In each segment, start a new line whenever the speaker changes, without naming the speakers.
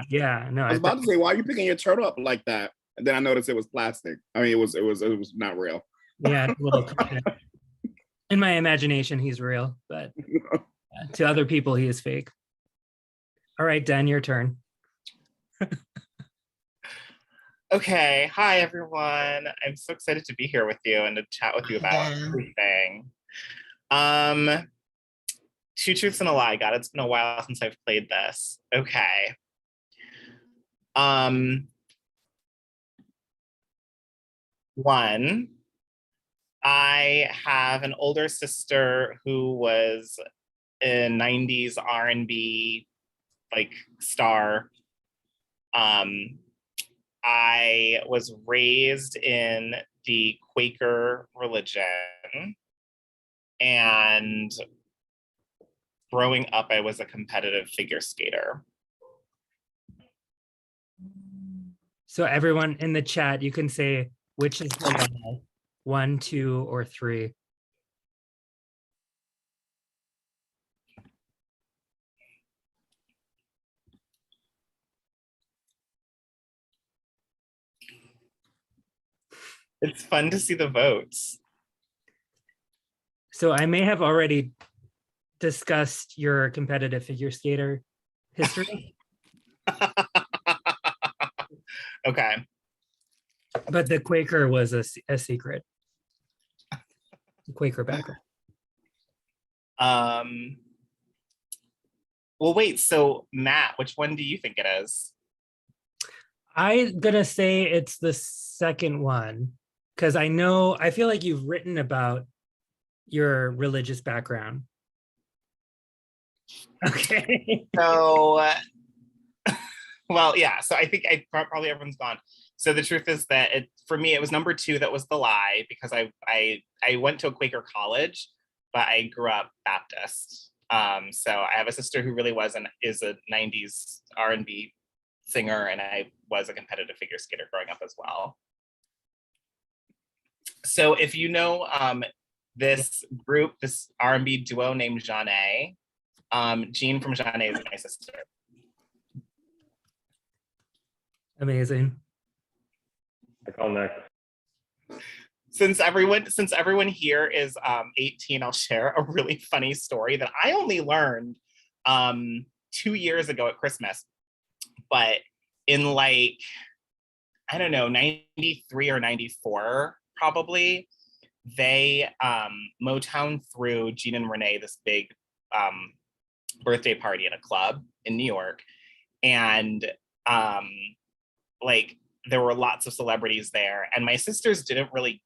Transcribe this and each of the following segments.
Yeah. No,
I was about to say, why are you picking your turtle up like that? And then I noticed it was plastic. I mean, it was not real.
yeah, it's a little. In my imagination, he's real, but to other people, he is fake. All right, Dan, your turn.
Okay, hi everyone. I'm so excited to be here with you and to chat with you about everything. Two truths and a lie. God, it's been a while since I've played this. Okay. One, I have an older sister who was a 90s R&B like star. I was raised in the Quaker religion, and growing up, I was a competitive figure skater.
So everyone in the chat, you can say which is the lie, 1, 2, or 3.
It's fun to see the votes.
So I may have already discussed your competitive figure skater history.
Okay.
But the Quaker was a secret. The Quaker background.
Well, wait, so Matt, which one do you think it is?
I'm gonna say it's the second one, because I feel like you've written about your religious background. Okay.
So, well, yeah, so I think probably everyone's gone. So the truth is that for me, it was number 2 that was the lie, because I went to a Quaker college, but I grew up Baptist. So I have a sister who really is a 90s R&B singer, and I was a competitive figure skater growing up as well. So if you know this group, this R&B duo named Denne, Jean from Denne is my sister.
Amazing.
I call next.
Since everyone here is 18, I'll share a really funny story that I only learned 2 years ago at Christmas. But in like, I don't know, 93 or 94, probably, they Motown threw Jean and Renee this big birthday party in a club in New York. And like there were lots of celebrities there, and my sister didn't really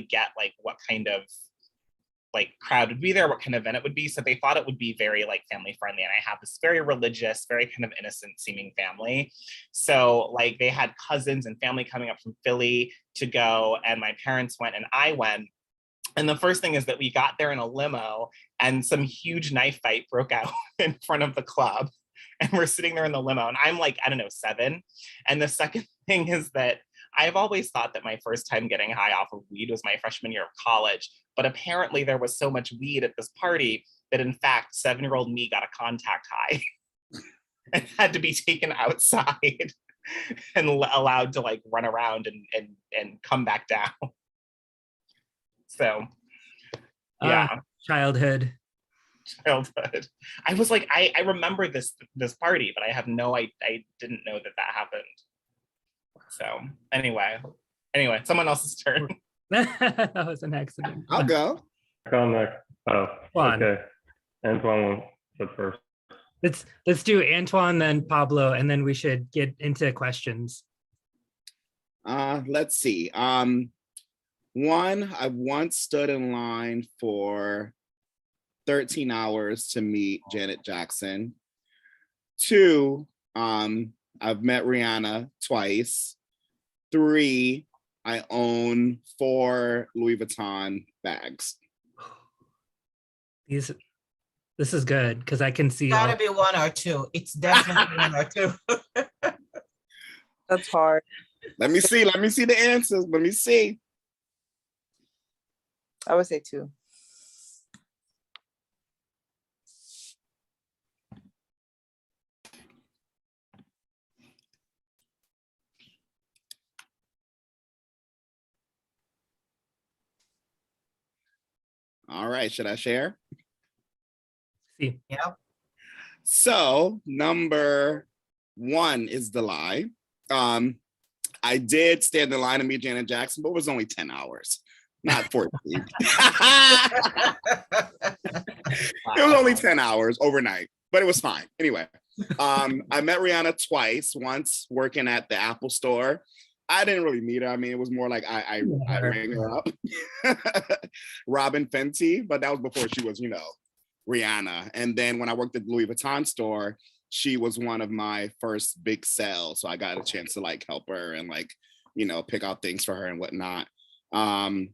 get like what kind of like crowd would be there, what kind of event it would be. So they thought it would be very like family friendly. And I have this very religious, very kind of innocent seeming family. So like they had cousins and family coming up from Philly to go, and my parents went and I went. And the first thing is that we got there in a limo, and some huge knife fight broke out in front of the club. And we're sitting there in the limo, and I'm like, I don't know, 7. And the second thing is that I've always thought that my first time getting high off of weed was my freshman year of college. But apparently there was so much weed at this party that in fact, 7-year-old me got a contact high and had to be taken outside and allowed to like run around and come back down. So yeah.
Childhood.
I was like, I remember this party, but I didn't know that happened. So anyway, someone else's turn.
That was an accident.
I'll go.
Call next. Oh, okay. Antoine said first.
Let's do Antoine, then Pablo, and then we should get into questions.
Let's see. One, I once stood in line for 13 hours to meet Janet Jackson. 2, I've met Rihanna twice. 3, I own 4 Louis Vuitton bags.
This is good because I can see.
It's gotta be 1 or 2. It's definitely 1 or 2.
That's hard.
Let me see the answers. Let me see.
I would say 2.
All right, should I share?
See,
Yep.
So number 1 is the lie. I did stand in line to meet Janet Jackson, but it was only 10 hours, not 14. It was only 10 hours overnight, but it was fine. Anyway, I met Rihanna twice, once working at the Apple store. I didn't really meet her. I mean, it was more like I rang her up. Robin Fenty, but that was before she was, Rihanna. And then when I worked at the Louis Vuitton store, she was one of my first big sales. So I got a chance to like help her and like, pick out things for her and whatnot. And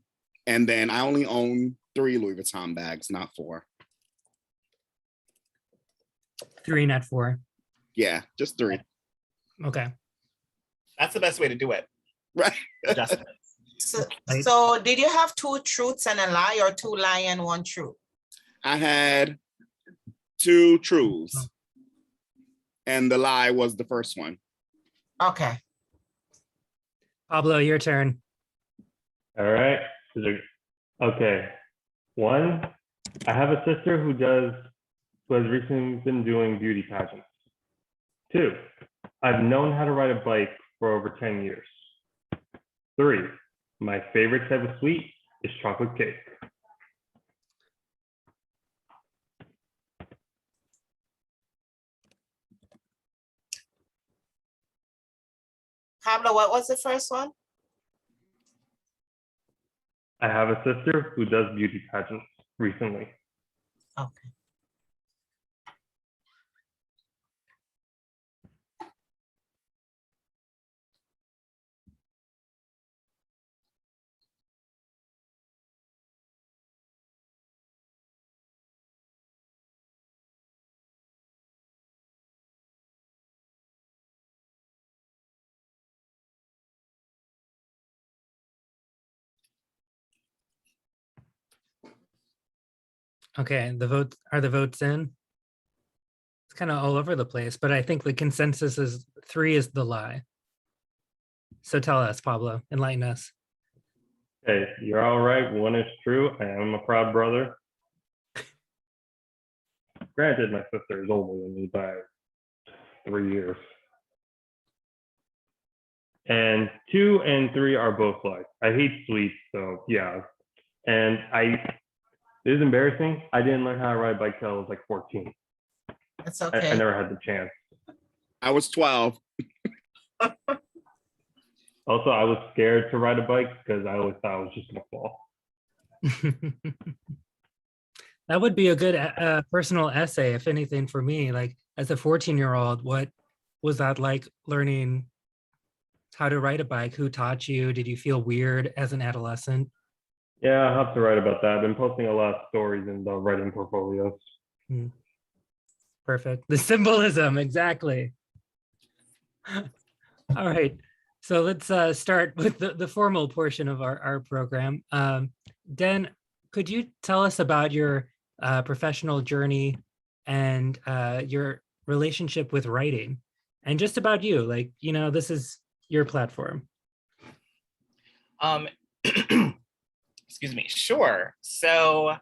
then I only own 3 Louis Vuitton bags, not 4.
3, not 4.
Yeah, just 3.
Okay.
That's the best way to do it.
Right.
Adjustments.
So did you have 2 truths and a lie, or 2 lie and 1 truth?
I had 2 truths. And the lie was the first one.
Okay.
Pablo, your turn.
All right. Okay. 1, I have a sister who has recently been doing beauty pageants. 2, I've known how to ride a bike for over 10 years. 3, my favorite type of sweet is chocolate cake.
Pablo, what was the first one?
I have a sister who does beauty pageants recently.
Okay.
Okay, the votes in? It's kind of all over the place, but I think the consensus is 3 is the lie. So tell us, Pablo, enlighten us.
Hey, you're all right. 1 is true. I am a proud brother. Granted, my sister is older than me by 3 years. And 2 and 3 are both lies. I hate sweets, so yeah. And it is embarrassing. I didn't learn how to ride a bike till I was like 14.
It's
I
okay.
never had the chance.
I was 12.
Also, I was scared to ride a bike because I always thought I was just gonna fall.
That would be a good personal essay, if anything, for me. Like, as a 14-year-old, what was that like learning how to ride a bike? Who taught you? Did you feel weird as an adolescent?
Yeah, I'll have to write about that. I've been posting a lot of stories in the writing portfolios.
Perfect. The symbolism, exactly. All right. So let's start with the formal portion of our program. Den, could you tell us about your professional journey and your relationship with writing, and just about you? Like, this is your platform.
Excuse me. Sure. So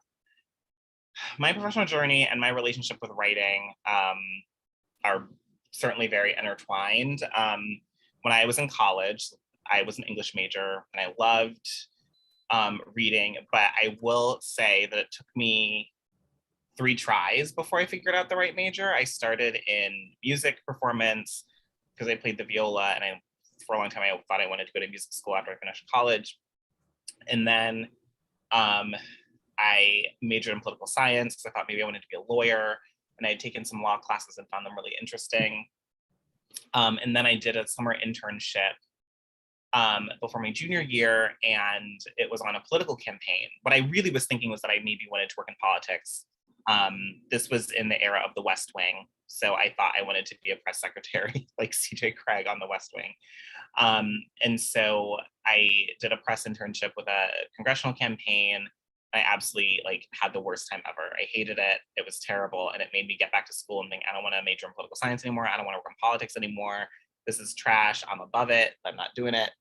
my professional journey and my relationship with writing are certainly very intertwined. When I was in college, I was an English major and I loved reading, but I will say that it took me 3 tries before I figured out the right major. I started in music performance because I played the viola, and for a long time I thought I wanted to go to music school after I finished college. And then I majored in political science because I thought maybe I wanted to be a lawyer, and I had taken some law classes and found them really interesting. And then I did a summer internship before my junior year, and it was on a political campaign. What I really was thinking was that I maybe wanted to work in politics. This was in the era of the West Wing, so I thought I wanted to be a press secretary like C.J. Craig on the West Wing. And so I did a press internship with a congressional campaign. I absolutely had the worst time ever. I hated it. It was terrible. And it made me get back to school and think, I don't want to major in political science anymore. I don't want to work in politics anymore. This is trash. I'm above it. I'm not doing it.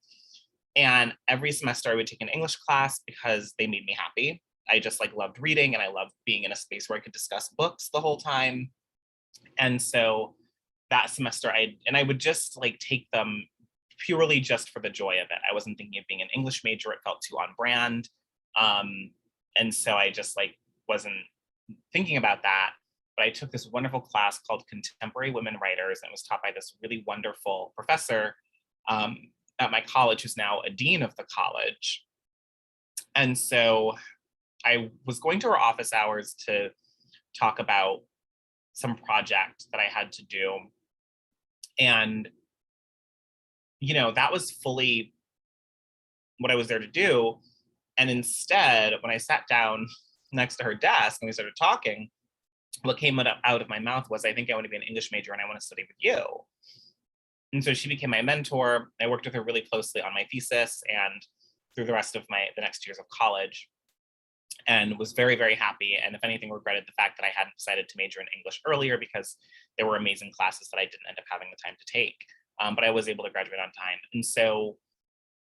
And every semester I would take an English class because they made me happy. I just like loved reading, and I loved being in a space where I could discuss books the whole time. And so that semester I would just like take them purely just for the joy of it. I wasn't thinking of being an English major. It felt too on brand. And so I just like wasn't thinking about that. But I took this wonderful class called Contemporary Women Writers, and it was taught by this really wonderful professor at my college, who's now a dean of the college. And so I was going to her office hours to talk about some project that I had to do. And, you know, that was fully what I was there to do. And instead, when I sat down next to her desk and we started talking, what came out of my mouth was, I think I want to be an English major and I want to study with you. And so she became my mentor. I worked with her really closely on my thesis and through the rest of the next years of college, and was very, very happy. And if anything, regretted the fact that I hadn't decided to major in English earlier, because there were amazing classes that I didn't end up having the time to take. But I was able to graduate on time. And so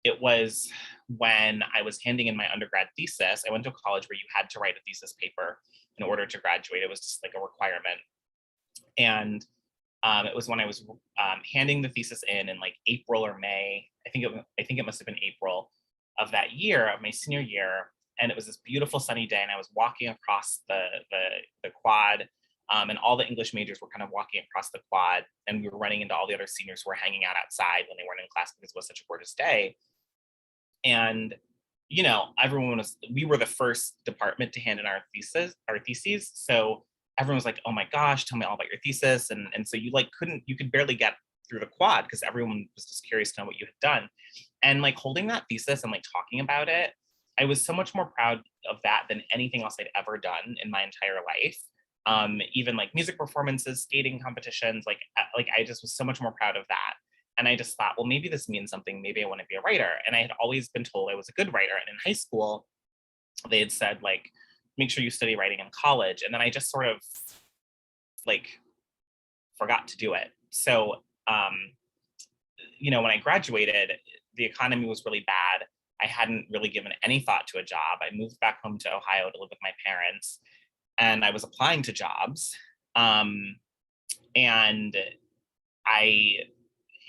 it was when I was handing in my undergrad thesis. I went to a college where you had to write a thesis paper in order to graduate. It was just like a requirement. And it was when I was handing the thesis in like April or May. I think it must have been April of that year, of my senior year. And it was this beautiful sunny day, and I was walking across the quad, and all the English majors were kind of walking across the quad, and we were running into all the other seniors who were hanging out outside when they weren't in class because it was such a gorgeous day. And, you know, we were the first department to hand in our theses. So everyone was like, oh my gosh, tell me all about your thesis. And so you could barely get through the quad because everyone was just curious to know what you had done. And like holding that thesis and like talking about it, I was so much more proud of that than anything else I'd ever done in my entire life. Even like music performances, skating competitions, like I just was so much more proud of that. And I just thought, well, maybe this means something. Maybe I want to be a writer. And I had always been told I was a good writer. And in high school, they had said, like, make sure you study writing in college. And then I just sort of like forgot to do it. So, you know, when I graduated, the economy was really bad. I hadn't really given any thought to a job. I moved back home to Ohio to live with my parents, and I was applying to jobs. And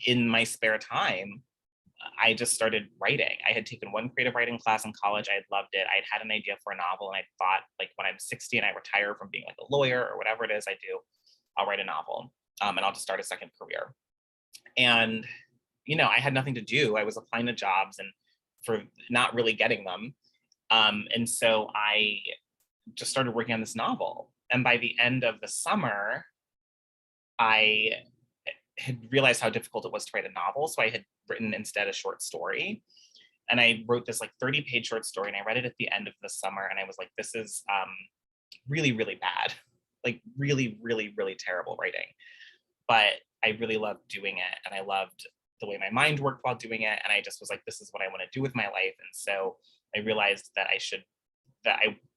in my spare time, I just started writing. I had taken one creative writing class in college. I had loved it. I'd had an idea for a novel, and I thought, like, when I'm 60 and I retire from being like a lawyer or whatever it is I do, I'll write a novel, and I'll just start a second career. And, you know, I had nothing to do. I was applying to jobs and for not really getting them. And so I just started working on this novel. And by the end of the summer, I had realized how difficult it was to write a novel. So I had written instead a short story. And I wrote this like 30-page short story, and I read it at the end of the summer. And I was like, this is really, really bad, like really, really, really terrible writing. But I really loved doing it. And I loved the way my mind worked while doing it. And I just was like, this is what I want to do with my life. And so I realized that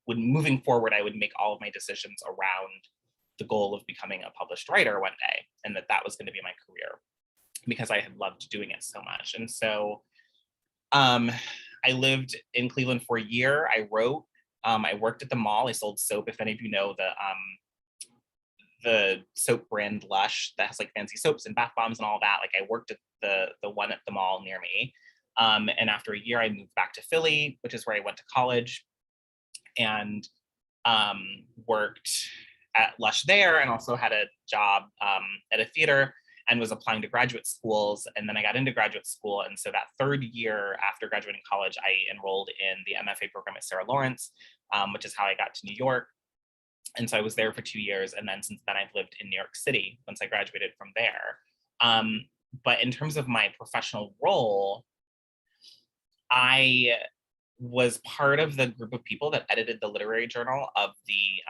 moving forward, I would make all of my decisions around the goal of becoming a published writer one day, and that was going to be my career because I had loved doing it so much. And so I lived in Cleveland for a year. I wrote, I worked at the mall. I sold soap. If any of you know the soap brand Lush that has like fancy soaps and bath bombs and all that, like I worked at the one at the mall near me. And after a year, I moved back to Philly, which is where I went to college, and worked at Lush there, and also had a job at a theater, and was applying to graduate schools. And then I got into graduate school. And so that third year after graduating college, I enrolled in the MFA program at Sarah Lawrence, which is how I got to New York. And so I was there for 2 years. And then since then I've lived in New York City once I graduated from there. But in terms of my professional role, I was part of the group of people that edited the literary journal of the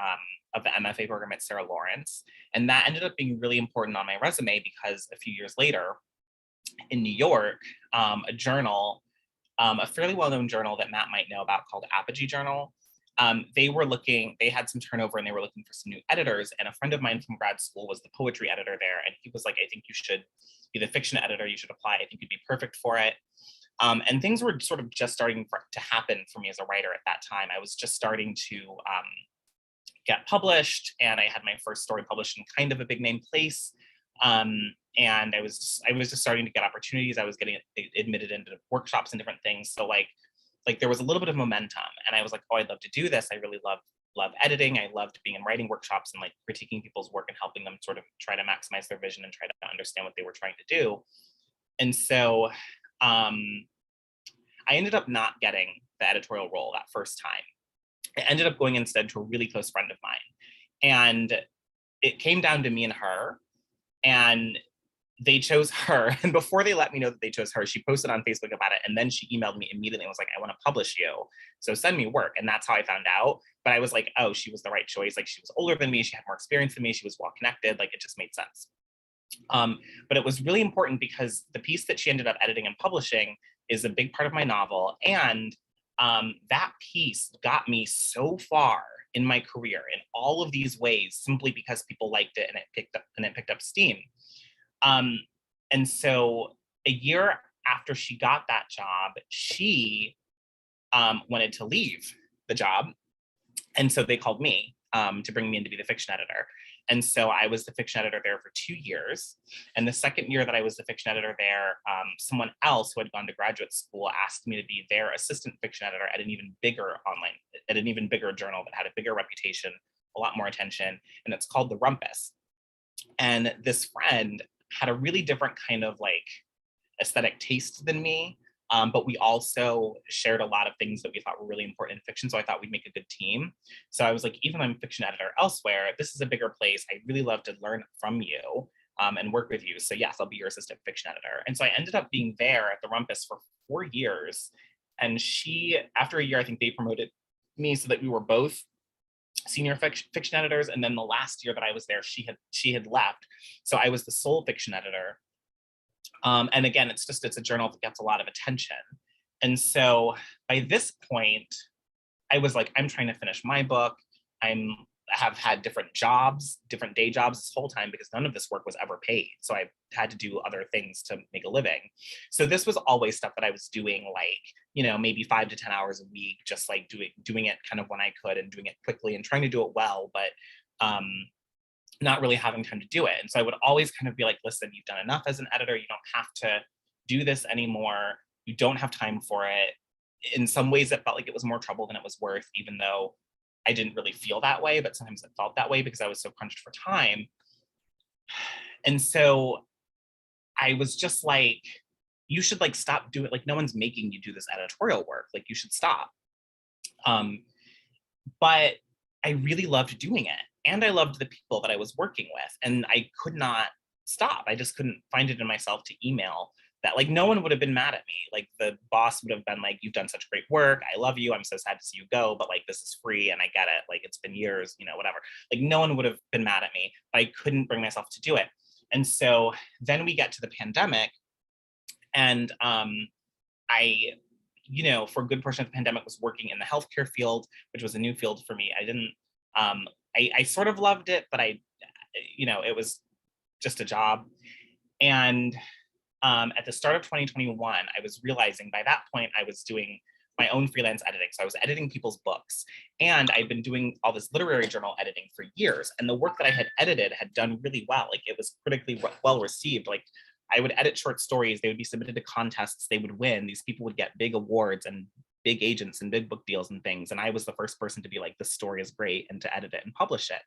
MFA program at Sarah Lawrence. And that ended up being really important on my resume because a few years later in New York, a journal, a fairly well-known journal that Matt might know about called Apogee Journal, they had some turnover and they were looking for some new editors. And a friend of mine from grad school was the poetry editor there. And he was like, I think you should be the fiction editor. You should apply. I think you'd be perfect for it. And things were sort of just starting to happen for me as a writer at that time. I was just starting to get published, and I had my first story published in kind of a big name place. And I was just starting to get opportunities. I was getting admitted into workshops and different things. So like there was a little bit of momentum, and I was like, oh, I'd love to do this. I really love editing. I loved being in writing workshops and like critiquing people's work and helping them sort of try to maximize their vision and try to understand what they were trying to do. And so I ended up not getting the editorial role that first time. I ended up going instead to a really close friend of mine. And it came down to me and her, and they chose her. And before they let me know that they chose her, she posted on Facebook about it. And then she emailed me immediately and was like, I want to publish you, so send me work. And that's how I found out. But I was like, oh, she was the right choice. Like, she was older than me. She had more experience than me. She was well connected. Like, it just made sense. But it was really important because the piece that she ended up editing and publishing is a big part of my novel. And that piece got me so far in my career in all of these ways, simply because people liked it and it picked up steam. And so a year after she got that job, she wanted to leave the job. And so they called me to bring me in to be the fiction editor. And so I was the fiction editor there for 2 years. And the second year that I was the fiction editor there, someone else who had gone to graduate school asked me to be their assistant fiction editor at an even bigger journal that had a bigger reputation, a lot more attention. And it's called The Rumpus. And this friend had a really different kind of like aesthetic taste than me. But we also shared a lot of things that we thought were really important in fiction. So I thought we'd make a good team. So I was like, even though I'm a fiction editor elsewhere, this is a bigger place. I really love to learn from you and work with you. So yes, I'll be your assistant fiction editor. And so I ended up being there at the Rumpus for 4 years. And after a year, I think they promoted me so that we were both senior fiction editors. And then the last year that I was there, she had left. So I was the sole fiction editor. And again, it's a journal that gets a lot of attention. And so by this point, I was like, I'm trying to finish my book. I have had different day jobs this whole time because none of this work was ever paid. So I had to do other things to make a living. So this was always stuff that I was doing, like, maybe 5 to 10 hours a week, just like doing it kind of when I could and doing it quickly and trying to do it well, but not really having time to do it. And so I would always kind of be like, listen, you've done enough as an editor. You don't have to do this anymore. You don't have time for it. In some ways, it felt like it was more trouble than it was worth, even though I didn't really feel that way, but sometimes it felt that way because I was so crunched for time. And so I was just like, you should like stop doing it. Like, no one's making you do this editorial work. Like, you should stop. But I really loved doing it. And I loved the people that I was working with, and I could not stop. I just couldn't find it in myself to email that. Like, no one would have been mad at me. Like, the boss would have been like, you've done such great work. I love you. I'm so sad to see you go, but like, this is free and I get it. Like, it's been years, whatever. Like, no one would have been mad at me, but I couldn't bring myself to do it. And so then we get to the pandemic, and I, for a good portion of the pandemic was working in the healthcare field, which was a new field for me. I sort of loved it, but it was just a job. And at the start of 2021, I was realizing by that point, I was doing my own freelance editing. So I was editing people's books, and I'd been doing all this literary journal editing for years. And the work that I had edited had done really well. Like, it was critically well received. Like, I would edit short stories. They would be submitted to contests. They would win. These people would get big awards and big agents and big book deals and things. And I was the first person to be like, this story is great, and to edit it and publish it.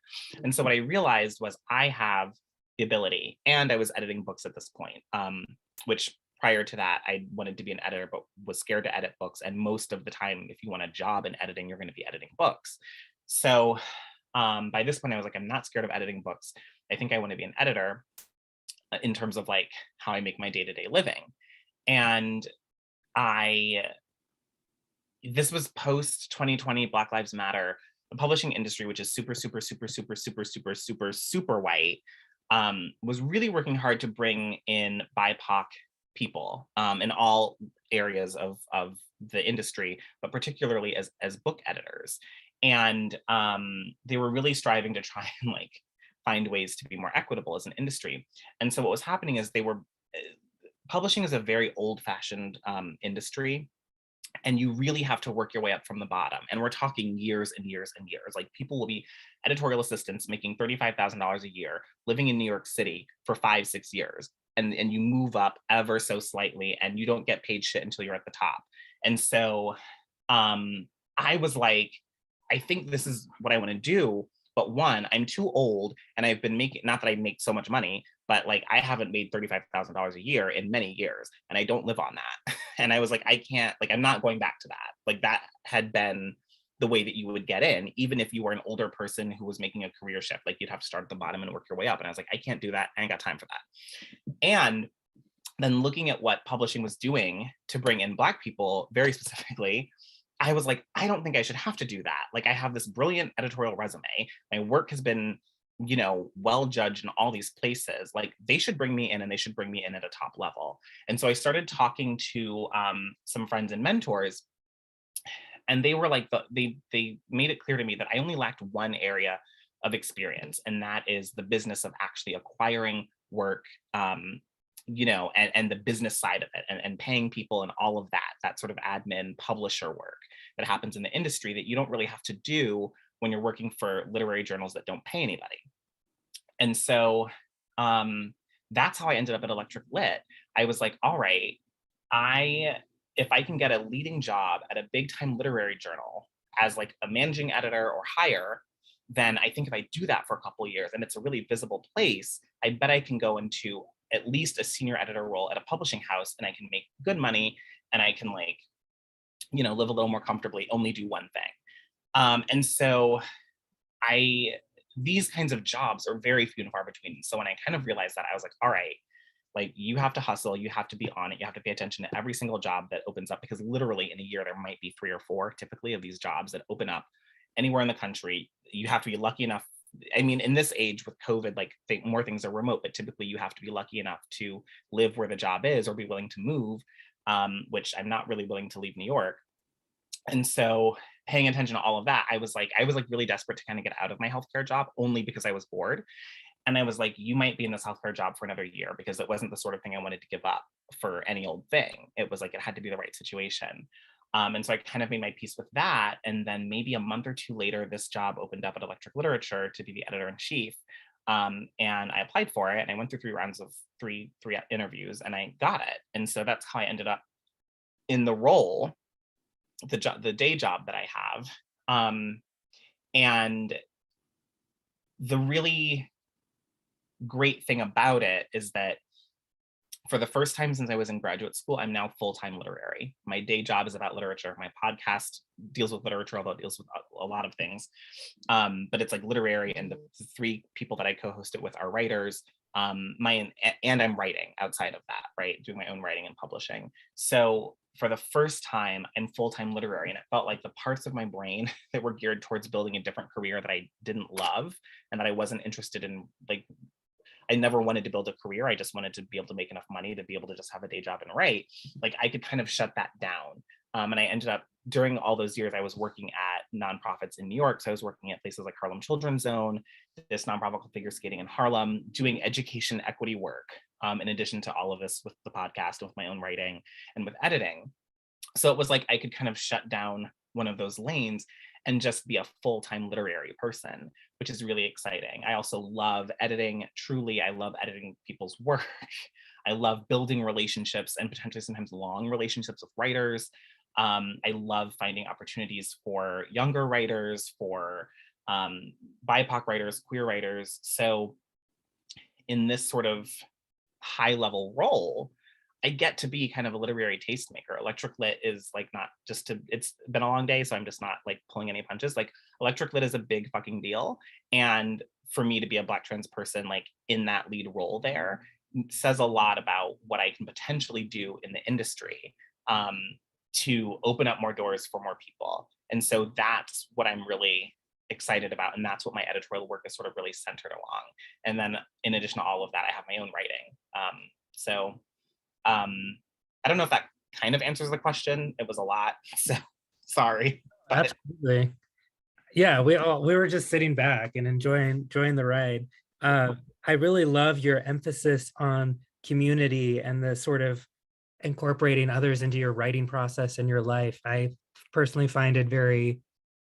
And so what I realized was I have the ability, and I was editing books at this point, which prior to that, I wanted to be an editor, but was scared to edit books. And most of the time, if you want a job in editing, you're going to be editing books. So by this point, I was like, I'm not scared of editing books. I think I want to be an editor in terms of like how I make my day-to-day living. And this was post 2020 Black Lives Matter. The publishing industry, which is super, super, super, super, super, super, super, super white, was really working hard to bring in BIPOC people in all areas of the industry, but particularly as book editors. And they were really striving to try and like find ways to be more equitable as an industry. And so what was happening is publishing is a very old-fashioned industry, and you really have to work your way up from the bottom. And we're talking years and years and years. Like, people will be editorial assistants making $35,000 a year, living in New York City for 5-6 years. And you move up ever so slightly, and you don't get paid shit until you're at the top. And so I was like, I think this is what I want to do. But one, I'm too old, and I've been making, not that I make so much money, but like, I haven't made $35,000 a year in many years, and I don't live on that. And I was like, I can't, like, I'm not going back to that. Like, that had been the way that you would get in, even if you were an older person who was making a career shift. Like, you'd have to start at the bottom and work your way up. And I was like, I can't do that. I ain't got time for that. And then looking at what publishing was doing to bring in Black people, very specifically, I was like, I don't think I should have to do that. Like, I have this brilliant editorial resume. My work has been, you know, well judged in all these places. Like, they should bring me in, and they should bring me in at a top level. And so I started talking to some friends and mentors, and they were like, they made it clear to me that I only lacked one area of experience, and that is the business of actually acquiring work, you know, and the business side of it, and paying people and all of that sort of admin publisher work that happens in the industry that you don't really have to do when you're working for literary journals that don't pay anybody. And so that's how I ended up at Electric Lit. I was like, all right, if I can get a leading job at a big time literary journal as like a managing editor or higher, then I think if I do that for a couple of years and it's a really visible place, I bet I can go into at least a senior editor role at a publishing house, and I can make good money, and I can, like, you know, live a little more comfortably, only do one thing. And so these kinds of jobs are very few and far between. So when I kind of realized that, I was like, all right, like, you have to hustle, you have to be on it, you have to pay attention to every single job that opens up, because literally in a year, there might be 3 or 4 typically of these jobs that open up anywhere in the country. You have to be lucky enough. I mean, in this age with COVID, like, more things are remote, but typically you have to be lucky enough to live where the job is or be willing to move, which I'm not really willing to leave New York. And so paying attention to all of that, I was like really desperate to kind of get out of my healthcare job, only because I was bored. And I was like, you might be in this healthcare job for another year, because it wasn't the sort of thing I wanted to give up for any old thing. It was like, it had to be the right situation. And so I kind of made my peace with that. And then maybe a month or 2 later, this job opened up at Electric Literature to be the editor-in-chief. And I applied for it, and I went through 3 rounds of three interviews, and I got it. And so that's how I ended up in the role, the day job that I have. And the really great thing about it is that for the first time since I was in graduate school, I'm now full-time literary. My day job is about literature. My podcast deals with literature, although it deals with a lot of things. But it's like literary, and the 3 people that I co-host it with are writers. And I'm writing outside of that, right? Doing my own writing and publishing. So for the first time, I'm full-time literary, and it felt like the parts of my brain that were geared towards building a different career that I didn't love and that I wasn't interested in, like, I never wanted to build a career. I just wanted to be able to make enough money to be able to just have a day job and write. Like, I could kind of shut that down. And I ended up, during all those years, I was working at nonprofits in New York. So I was working at places like Harlem Children's Zone, this nonprofit called Figure Skating in Harlem, doing education equity work, in addition to all of this with the podcast, with my own writing and with editing. So it was like I could kind of shut down one of those lanes and just be a full-time literary person, which is really exciting. I also love editing. Truly, I love editing people's work. I love building relationships, and potentially sometimes long relationships with writers. I love finding opportunities for younger writers, for BIPOC writers, queer writers. So in this sort of high-level role, I get to be kind of a literary tastemaker. Electric Lit is like, not just to, it's been a long day, so I'm just not like pulling any punches. Like, Electric Lit is a big fucking deal. And for me to be a Black trans person, like, in that lead role there, says a lot about what I can potentially do in the industry, to open up more doors for more people. And so that's what I'm really excited about. And that's what my editorial work is sort of really centered along. And then in addition to all of that, I have my own writing. I don't know if that kind of answers the question. It was a lot, so sorry. But
absolutely. Yeah, we were just sitting back and enjoying the ride. I really love your emphasis on community and the sort of incorporating others into your writing process and your life. I personally find it very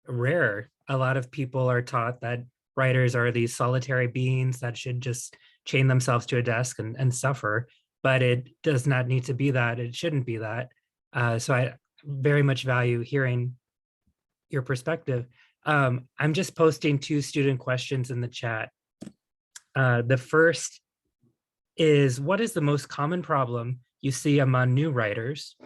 rare. A lot of people are taught that writers are these solitary beings that should just chain themselves to a desk and suffer, but it does not need to be that. It shouldn't be that. So I very much value hearing your perspective. I'm just posting 2 student questions in the chat. The first is, what is the most common problem you see among new writers?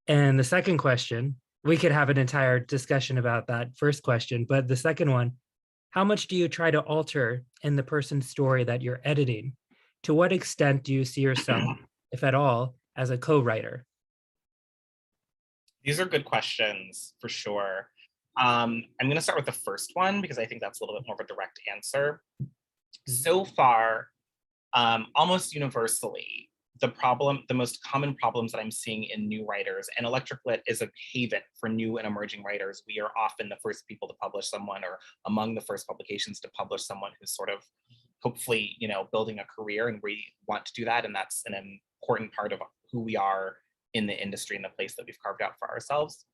And the second question, we could have an entire discussion about that first question, but the second one, how much do you try to alter in the person's story that you're editing? To what extent do you see yourself, if at all, as a co-writer?
These are good questions for sure. I'm going to start with the first one because I think that's a little bit more of a direct answer. So far, almost universally, the most common problems that I'm seeing in new writers, and Electric Lit is a haven for new and emerging writers. We are often the first people to publish someone, or among the first publications to publish someone who's sort of hopefully, building a career, and we want to do that. And that's an important part of who we are in the industry and the place that we've carved out for ourselves.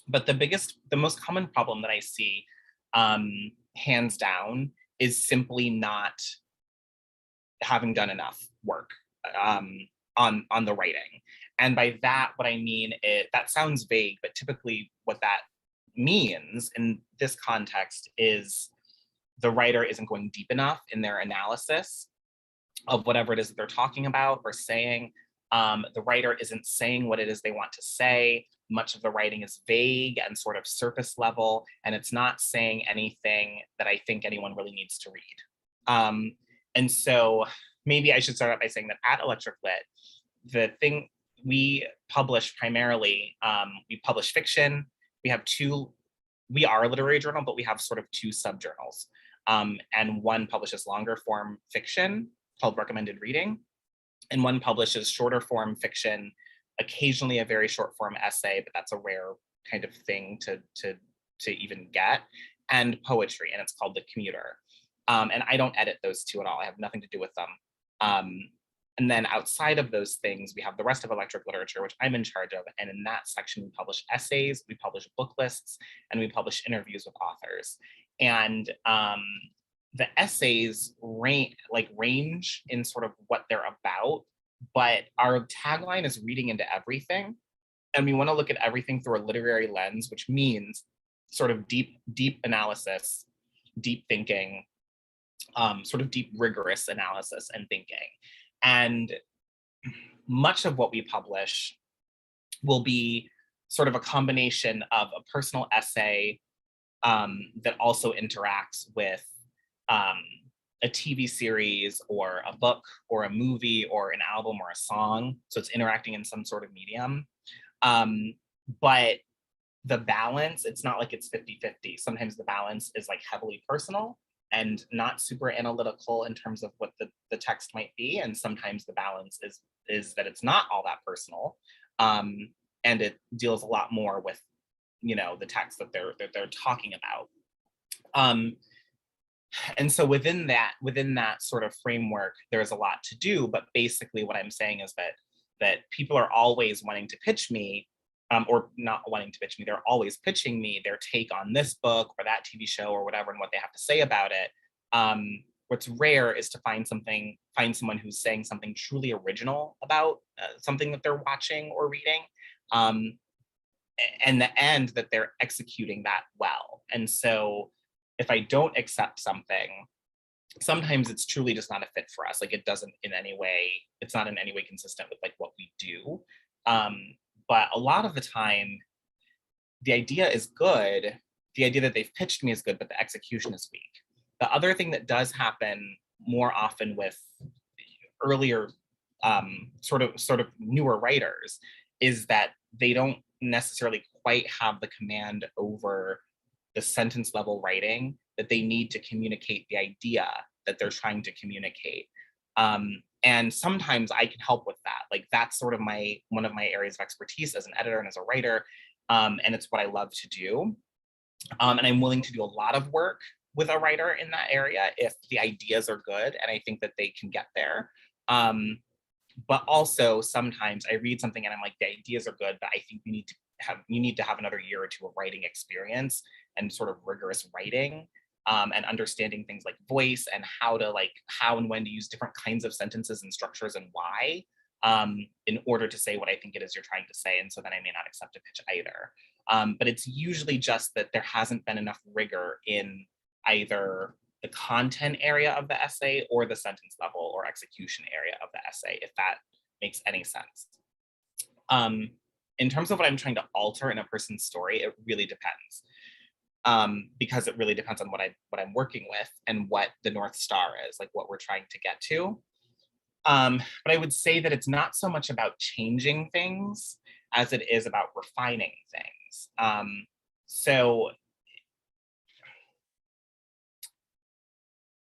But the most common problem that I see, hands down, is simply not having done enough work on the writing. And by that, what I mean is, that sounds vague, but typically what that means in this context is the writer isn't going deep enough in their analysis of whatever it is that they're talking about or saying. The writer isn't saying what it is they want to say. Much of the writing is vague and sort of surface level, and it's not saying anything that I think anyone really needs to read. And so maybe I should start out by saying that at Electric Lit, the thing we publish primarily, we publish fiction. We are a literary journal, but we have sort of 2 subjournals. And one publishes longer form fiction called Recommended Reading, and one publishes shorter form fiction, occasionally a very short form essay, but that's a rare kind of thing to even get, and poetry, and it's called The Commuter. And I don't edit those 2 at all. I have nothing to do with them. And then outside of those things, we have the rest of Electric Literature, which I'm in charge of. And in that section, we publish essays, we publish book lists, and we publish interviews with authors. And the essays range in sort of what they're about, but our tagline is reading into everything. And we want to look at everything through a literary lens, which means sort of deep analysis, deep thinking, sort of deep, rigorous analysis and thinking. And much of what we publish will be sort of a combination of a personal essay that also interacts with a TV series or a book or a movie or an album or a song. So it's interacting in some sort of medium. But the balance, it's not like it's 50-50. Sometimes the balance is like heavily personal and not super analytical in terms of what the text might be. And sometimes the balance is that it's not all that personal. And it deals a lot more with, the text that they're talking about. And so within that sort of framework, there's a lot to do. But basically what I'm saying is that people are always wanting to pitch me, or not wanting to pitch me, they're always pitching me their take on this book or that TV show or whatever, and what they have to say about it. What's rare is to find someone who's saying something truly original about something that they're watching or reading, and the end that they're executing that well. And so if I don't accept something, sometimes it's truly just not a fit for us. Like it's not in any way consistent with like what we do. But a lot of the time, the idea is good. The idea that they've pitched me is good, but the execution is weak. The other thing that does happen more often with earlier sort of newer writers is that they don't necessarily quite have the command over the sentence level writing that they need to communicate the idea that they're trying to communicate. And sometimes I can help with that. Like that's sort of one of my areas of expertise as an editor and as a writer. And it's what I love to do. And I'm willing to do a lot of work with a writer in that area if the ideas are good and I think that they can get there. But also sometimes I read something and I'm like, the ideas are good, but I think you need to have another year or two of writing experience and sort of rigorous writing, and understanding things like voice and how and when to use different kinds of sentences and structures and why, in order to say what I think it is you're trying to say. And so then I may not accept a pitch either. But it's usually just that there hasn't been enough rigor in either the content area of the essay or the sentence level or execution area of the essay, if that makes any sense. In terms of what I'm trying to alter in a person's story, it really depends. Because it really depends on what I'm working with and what the North Star is, like what we're trying to get to. But I would say that it's not so much about changing things as it is about refining things. So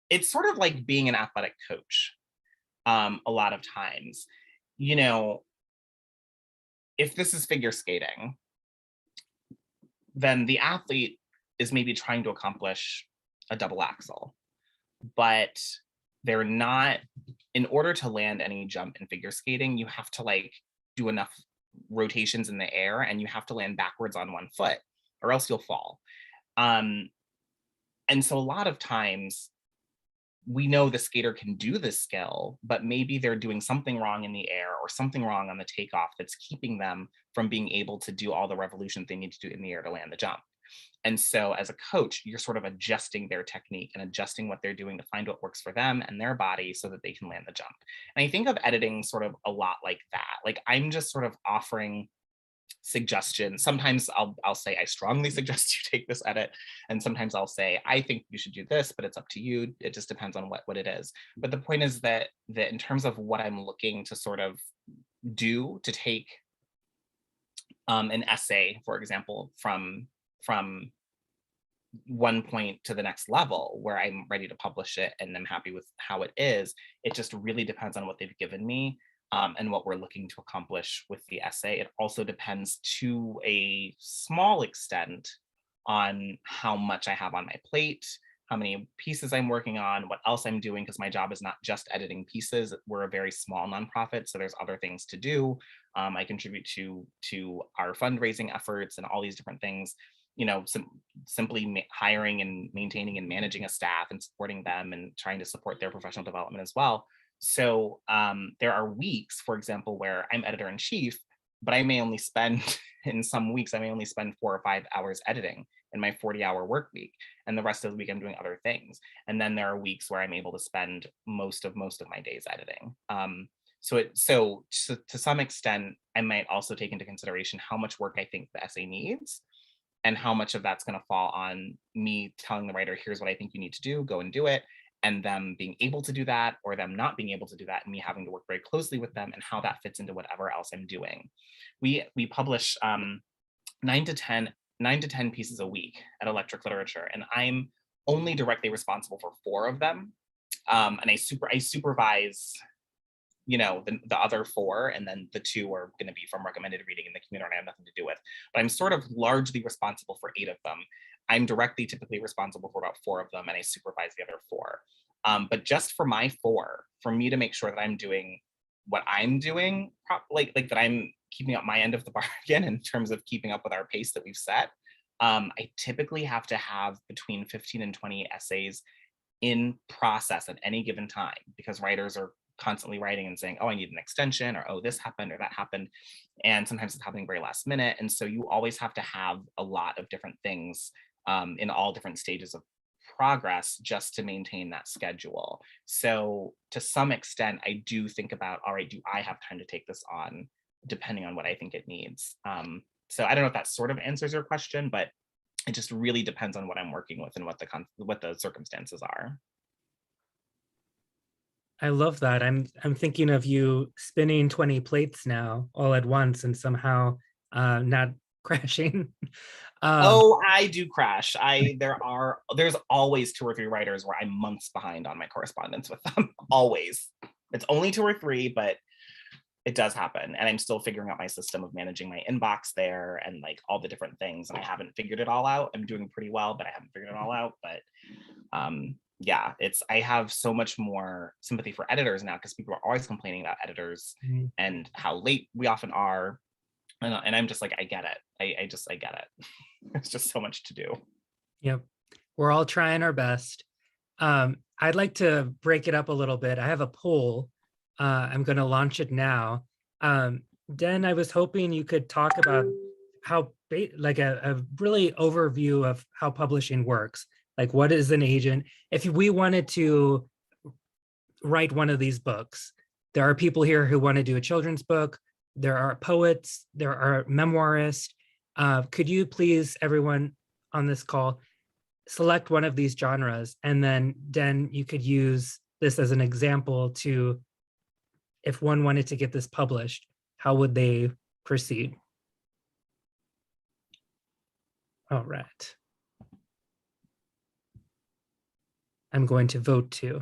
it's sort of like being an athletic coach. A lot of times, you know, if this is figure skating, then the athlete is maybe trying to accomplish a double axel, but they're not, in order to land any jump in figure skating, you have to like do enough rotations in the air and you have to land backwards on one foot or else you'll fall. And so a lot of times we know the skater can do this skill, but maybe they're doing something wrong in the air or something wrong on the takeoff that's keeping them from being able to do all the revolutions they need to do in the air to land the jump. And so as a coach, you're sort of adjusting their technique and adjusting what they're doing to find what works for them and their body so that they can land the jump. And I think of editing sort of a lot like that. Like I'm just sort of offering suggestions. Sometimes I'll say, I strongly suggest you take this edit. And sometimes I'll say, I think you should do this, but it's up to you. It just depends on what it is. But the point is that in terms of what I'm looking to sort of do to take an essay, for example, from one point to the next level where I'm ready to publish it and I'm happy with how it is, it just really depends on what they've given me. And what we're looking to accomplish with the essay. It also depends to a small extent on how much I have on my plate, how many pieces I'm working on, what else I'm doing, because my job is not just editing pieces. We're a very small nonprofit, so there's other things to do. I contribute to our fundraising efforts and all these different things. You know, simply hiring and maintaining and managing a staff and supporting them and trying to support their professional development as well. So there are weeks, for example, where I'm editor-in-chief, but I may only spend, in some weeks, I may only spend 4 or 5 hours editing in my 40-hour work week. And the rest of the week I'm doing other things. And then there are weeks where I'm able to spend most of my days editing. So to some extent, I might also take into consideration how much work I think the essay needs and how much of that's going to fall on me telling the writer, here's what I think you need to do, go and do it. And them being able to do that or them not being able to do that and me having to work very closely with them and how that fits into whatever else I'm doing. We publish 9 to 10 pieces a week at Electric Literature, and I'm only directly responsible for 4 of them. And I supervise, you know, the other 4, and then the 2 are going to be from recommended reading in the community I have nothing to do with. But I'm sort of largely responsible for 8 of them. I'm directly typically responsible for about 4 of them, and I supervise the other 4. But just for my 4, for me to make sure that I'm doing what I'm doing, like that I'm keeping up my end of the bargain in terms of keeping up with our pace that we've set, I typically have to have between 15 and 20 essays in process at any given time, because writers are constantly writing and saying, oh, I need an extension, or oh, this happened or that happened. And sometimes it's happening very last minute. And so you always have to have a lot of different things in all different stages of progress just to maintain that schedule. So to some extent, I do think about, all right, do I have time to take this on, depending on what I think it needs. So I don't know if that sort of answers your question, but it just really depends on what I'm working with and what the circumstances are.
I love that. I'm thinking of you spinning 20 plates now all at once and somehow not crashing.
Oh, I do crash. There's always 2 or 3 writers where I'm months behind on my correspondence with them. Always. It's only 2 or 3, but it does happen. And I'm still figuring out my system of managing my inbox there and like all the different things. And I haven't figured it all out. I'm doing pretty well, but I haven't figured it all out. But yeah, I have so much more sympathy for editors now because people are always complaining about editors and how late we often are. And I'm just like, I get it. I get it. It's just so much to do.
Yep. We're all trying our best. I'd like to break it up a little bit. I have a poll. I'm going to launch it now. Den, I was hoping you could talk about how, like a really overview of how publishing works. Like, what is an agent? If we wanted to write one of these books, there are people here who want to do a children's book. There are poets, there are memoirists. Could you please, everyone on this call, select one of these genres, and then you could use this as an example to, if one wanted to get this published, how would they proceed? All right. I'm going to vote too.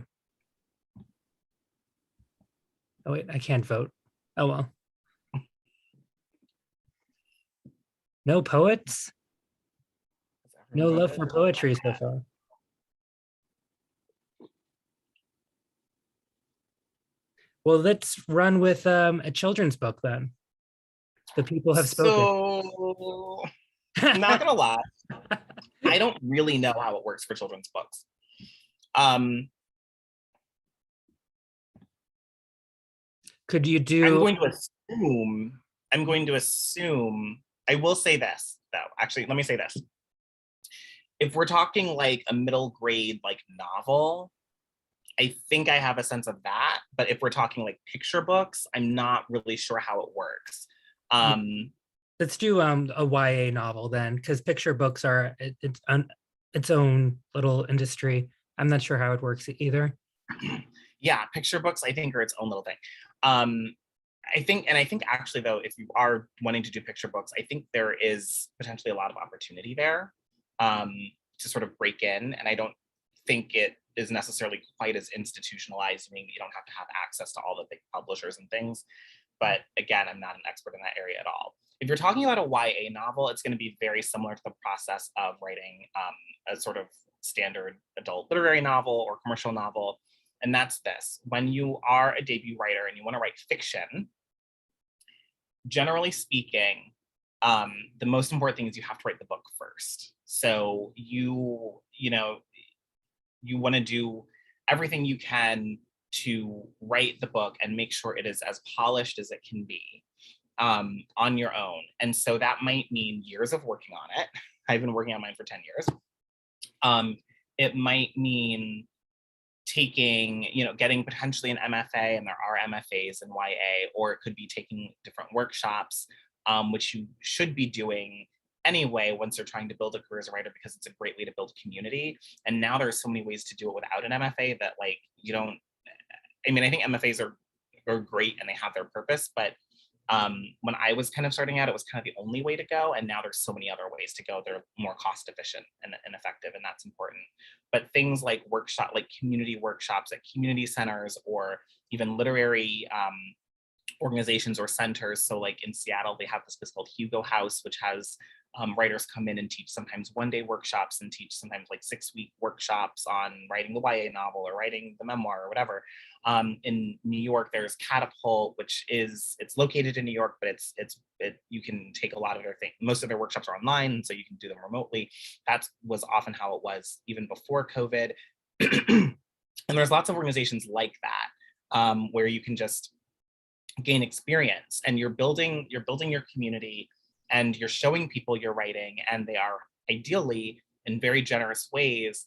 Oh wait, I can't vote. Oh well. No poets? No love for poetry so far. Well, let's run with a children's book then. The people have spoken.
So, not gonna lie, I don't really know how it works for children's books.
Could you do?
I'm going to assume, I will say this though, actually, let me say this. If we're talking like a middle grade, like novel, I think I have a sense of that. But if we're talking like picture books, I'm not really sure how it works.
Let's do a YA novel then, because picture books are its own little industry. I'm not sure how it works either.
Yeah, picture books, I think, are its own little thing. I think actually though, if you are wanting to do picture books, I think there is potentially a lot of opportunity there to sort of break in. And I don't think it is necessarily quite as institutionalized. I mean, you don't have to have access to all the big publishers and things. But again, I'm not an expert in that area at all. If you're talking about a YA novel, it's going to be very similar to the process of writing a sort of standard adult literary novel or commercial novel. And that's this: when you are a debut writer and you want to write fiction, generally speaking, the most important thing is you have to write the book first. So you want to do everything you can to write the book and make sure it is as polished as it can be on your own. And so that might mean years of working on it. I've been working on mine for 10 years. It might mean taking, getting potentially an MFA, and there are MFAs in YA, or it could be taking different workshops, which you should be doing anyway once you're trying to build a career as a writer, because it's a great way to build community. And now there are so many ways to do it without an MFA that like you don't, I mean, I think MFAs are great and they have their purpose, but when I was kind of starting out, it was kind of the only way to go. And now there's so many other ways to go. They're more cost efficient and effective, and that's important. But things like community workshops at community centers, or even literary organizations or centers. So like in Seattle, they have this place called Hugo House, which has writers come in and teach sometimes one-day workshops and teach sometimes like 6-week workshops on writing the YA novel or writing the memoir or whatever. In New York, there's Catapult, which it's located in New York, but you can take a lot of their things. Most of their workshops are online, so you can do them remotely. That was often how it was even before COVID. And there's lots of organizations like that where you can just gain experience, and you're building your community, and you're showing people you're writing, and they are ideally in very generous ways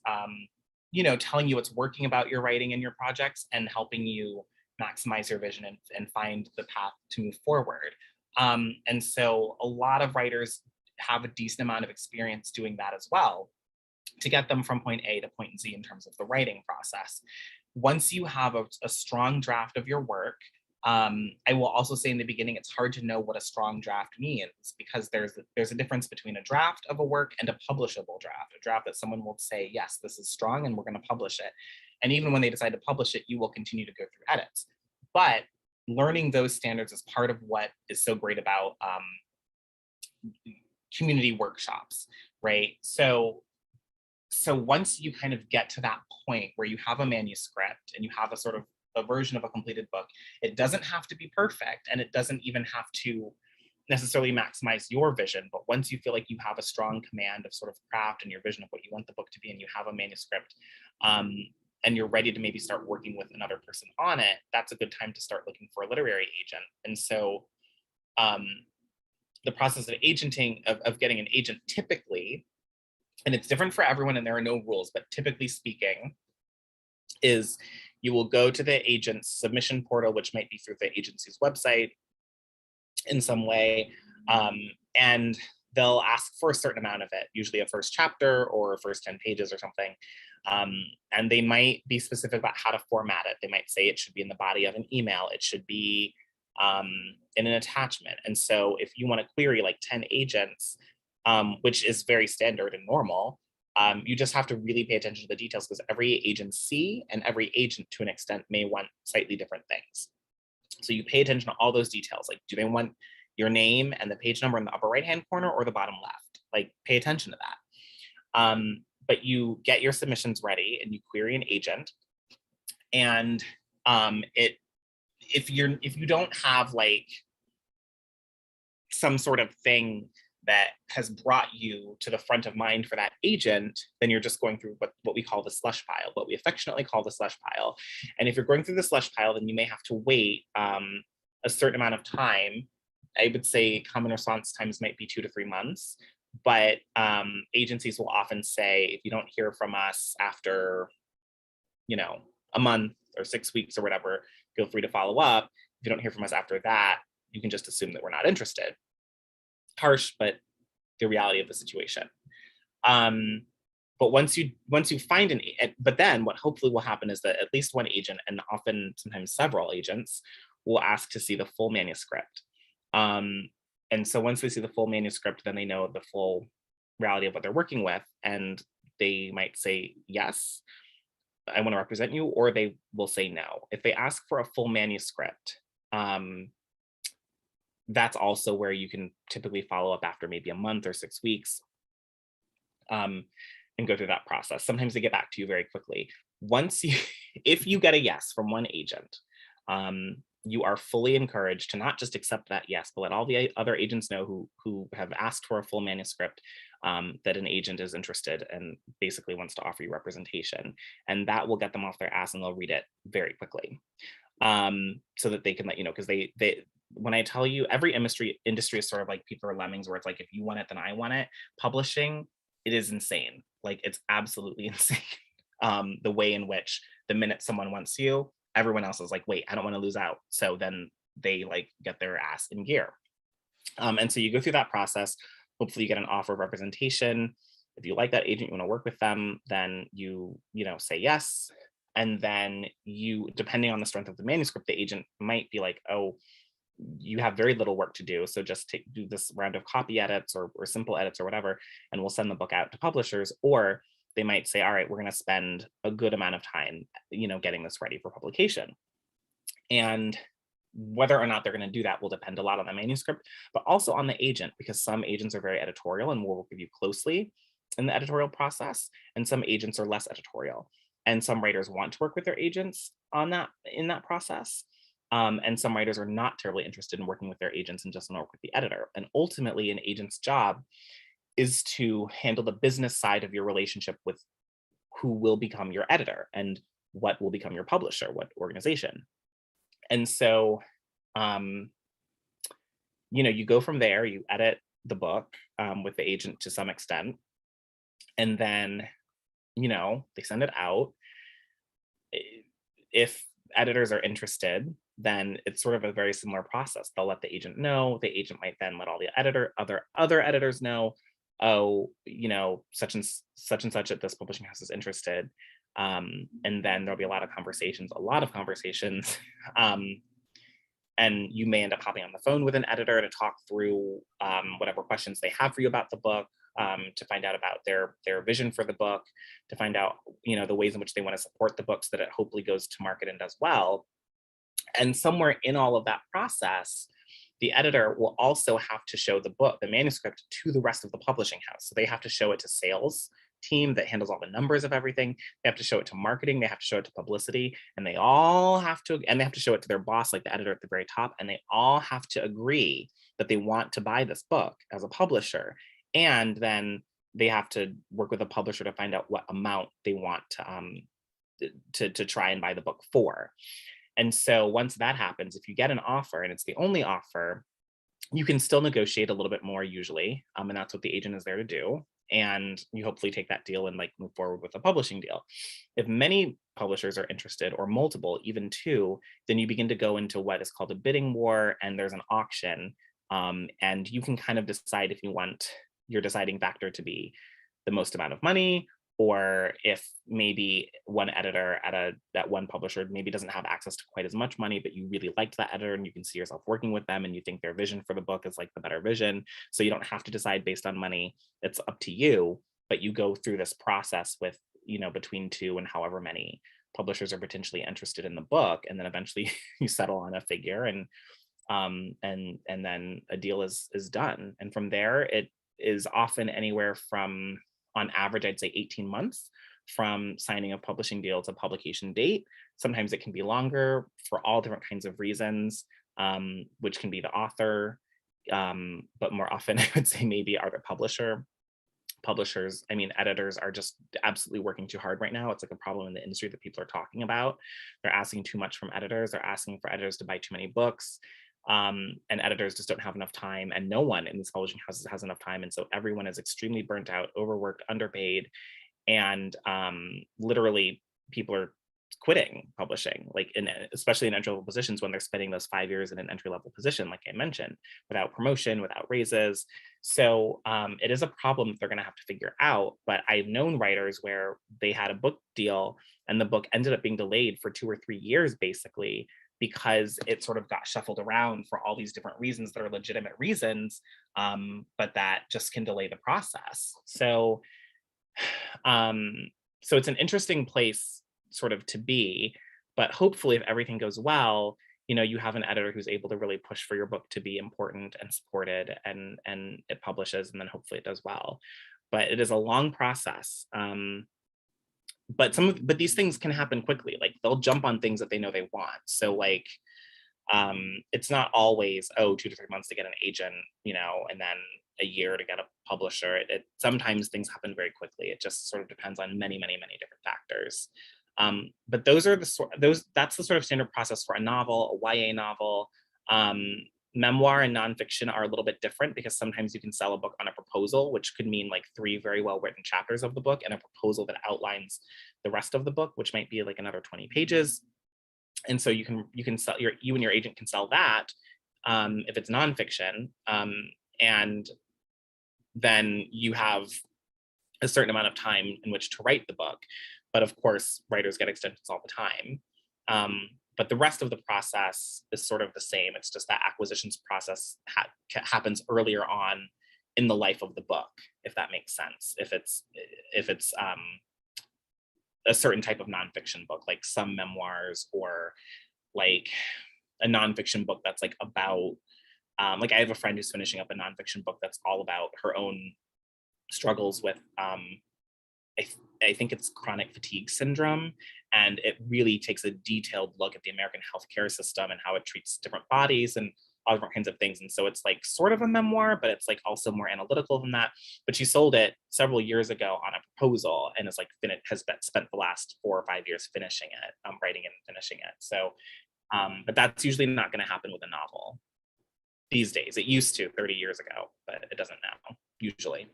telling you what's working about your writing and your projects, and helping you maximize your vision and find the path to move forward. And so a lot of writers have a decent amount of experience doing that as well, to get them from point A to point Z in terms of the writing process. Once you have a strong draft of your work, I will also say in the beginning, it's hard to know what a strong draft means, because there's a difference between a draft of a work and a publishable draft, a draft that someone will say, yes, this is strong and we're going to publish it. And even when they decide to publish it, you will continue to go through edits. But learning those standards is part of what is so great about community workshops, right? So so once you kind of get to that point where you have a manuscript and you have a sort of a version of a completed book, it doesn't have to be perfect, and it doesn't even have to necessarily maximize your vision. But once you feel like you have a strong command of sort of craft and your vision of what you want the book to be, and you have a manuscript, and you're ready to maybe start working with another person on it, that's a good time to start looking for a literary agent. And so the process of agenting, of getting an agent, typically, and it's different for everyone and there are no rules, but typically speaking, is you will go to the agent's submission portal, which might be through the agency's website in some way, and they'll ask for a certain amount of it, usually a first chapter or a first 10 pages or something. And they might be specific about how to format it. They might say it should be in the body of an email, it should be in an attachment. And so if you want to query like 10 agents, which is very standard and normal, you just have to really pay attention to the details, because every agency and every agent to an extent may want slightly different things. So you pay attention to all those details. Like, do they want your name and the page number in the upper right-hand corner or the bottom left? Like, pay attention to that. But you get your submissions ready and you query an agent. And if you don't have like some sort of thing that has brought you to the front of mind for that agent, then you're just going through what we call the slush pile, what we affectionately call the slush pile. And if you're going through the slush pile, then you may have to wait a certain amount of time. I would say common response times might be 2 to 3 months, but agencies will often say, if you don't hear from us after, a month or 6 weeks or whatever, feel free to follow up. If you don't hear from us after that, you can just assume that we're not interested. Harsh, but the reality of the situation. But once you find but then what hopefully will happen is that at least one agent, and often sometimes several agents, will ask to see the full manuscript. And so once they see the full manuscript, then they know the full reality of what they're working with, and they might say, yes, I want to represent you, or they will say no. If they ask for a full manuscript, that's also where you can typically follow up after maybe a month or 6 weeks, and go through that process. Sometimes they get back to you very quickly. If you get a yes from one agent, you are fully encouraged to not just accept that yes, but let all the other agents know who have asked for a full manuscript, that an agent is interested and basically wants to offer you representation. And that will get them off their ass, and they'll read it very quickly, so that they can let you know, because they when I tell you, every industry is sort of like People Are Lemmings, where it's like, if you want it, then I want it. Publishing, it is insane. Like, it's absolutely insane. The way in which the minute someone wants you, everyone else is like, wait, I don't want to lose out. So then they like get their ass in gear. And so you go through that process. Hopefully you get an offer of representation. If you like that agent, you want to work with them, then you say yes. And then depending on the strength of the manuscript, the agent might be like, oh, you have very little work to do, so just do this round of copy edits or simple edits or whatever, and we'll send the book out to publishers. Or they might say, all right, we're going to spend a good amount of time, getting this ready for publication. And whether or not they're going to do that will depend a lot on the manuscript, but also on the agent, because some agents are very editorial and will work with you closely in the editorial process, and some agents are less editorial. And some writers want to work with their agents in that process. And some writers are not terribly interested in working with their agents and just want to work with the editor. And ultimately, an agent's job is to handle the business side of your relationship with who will become your editor and what will become your publisher, what organization. And so, you go from there, you edit the book with the agent to some extent, and then, they send it out. If editors are interested, then it's sort of a very similar process. They'll let the agent know. The agent might then let all the other editors know, oh, such and such at this publishing house is interested. And then there'll be a lot of conversations. And you may end up hopping on the phone with an editor to talk through whatever questions they have for you about the book, to find out about their vision for the book, to find out, the ways in which they want to support the book so that it hopefully goes to market and does well. And somewhere in all of that process, the editor will also have to show the manuscript to the rest of the publishing house. So they have to show it to sales team that handles all the numbers of everything. They have to show it to marketing, they have to show it to publicity, and they have to show it to their boss, like the editor at the very top, and they all have to agree that they want to buy this book as a publisher. And then they have to work with a publisher to find out what amount they want to try and buy the book for. And so once that happens, if you get an offer and it's the only offer, you can still negotiate a little bit more usually. And that's what the agent is there to do. And you hopefully take that deal and like move forward with a publishing deal. If many publishers are interested, or multiple, even two, then you begin to go into what is called a bidding war, and there's an auction. And you can kind of decide if you want your deciding factor to be the most amount of money, or if maybe one editor at one publisher maybe doesn't have access to quite as much money, but you really liked that editor and you can see yourself working with them and you think their vision for the book is like the better vision. So you don't have to decide based on money, it's up to you, but you go through this process with, between two and however many publishers are potentially interested in the book. And then eventually you settle on a figure and then a deal is done. And from there, it is often anywhere from, on average, I'd say 18 months from signing a publishing deal to publication date. Sometimes it can be longer for all different kinds of reasons, which can be the author, but more often I would say maybe are the publisher. Publishers, editors are just absolutely working too hard right now. It's like a problem in the industry that people are talking about. They're asking too much from editors. They're asking for editors to buy too many books. And editors just don't have enough time, and no one in these publishing houses has enough time. And so everyone is extremely burnt out, overworked, underpaid, and literally people are quitting publishing, like especially in entry-level positions when they're spending those 5 years in an entry-level position, like I mentioned, without promotion, without raises. So it is a problem that they're going to have to figure out. But I've known writers where they had a book deal and the book ended up being delayed for 2 or 3 years, basically, because it sort of got shuffled around for all these different reasons that are legitimate reasons, but that just can delay the process. So it's an interesting place sort of to be, but hopefully if everything goes well, you have an editor who's able to really push for your book to be important and supported, and it publishes, and then hopefully it does well. But it is a long process. But these things can happen quickly. Like they'll jump on things that they know they want. So like, it's not always, 2 to 3 months to get an agent, and then a year to get a publisher. Sometimes things happen very quickly. It just sort of depends on many, many, many different factors. But that's the sort of standard process for a novel, a YA novel. Memoir and nonfiction are a little bit different because sometimes you can sell a book on a proposal, which could mean like 3 very well written chapters of the book and a proposal that outlines the rest of the book, which might be like another 20 pages. And so you can sell, you and your agent can sell that if it's nonfiction, and then you have a certain amount of time in which to write the book. But of course, writers get extensions all the time. But the rest of the process is sort of the same. It's just that acquisitions process happens earlier on in the life of the book, if that makes sense. If it's a certain type of nonfiction book, like some memoirs, or like a nonfiction book that's like about, like I have a friend who's finishing up a nonfiction book that's all about her own struggles with, I think it's chronic fatigue syndrome, and it really takes a detailed look at the American healthcare system and how it treats different bodies and all different kinds of things. And so it's like sort of a memoir, but it's like also more analytical than that. But she sold it several years ago on a proposal, and is like spent the last 4 or 5 years finishing it, writing it and finishing it. So, but that's usually not going to happen with a novel these days. It used to 30 years ago, but it doesn't now, usually.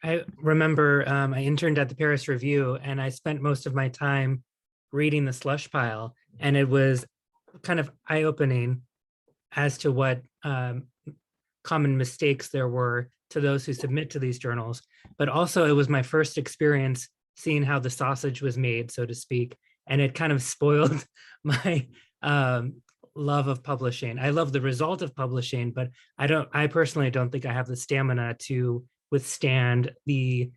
I remember I interned at the Paris Review, and I spent most of my time reading the slush pile, and it was kind of eye-opening as to what common mistakes there were to those who submit to these journals. But also it was my first experience seeing how the sausage was made, so to speak, and it kind of spoiled my love of publishing. I love the result of publishing, but I personally don't think I have the stamina to withstand the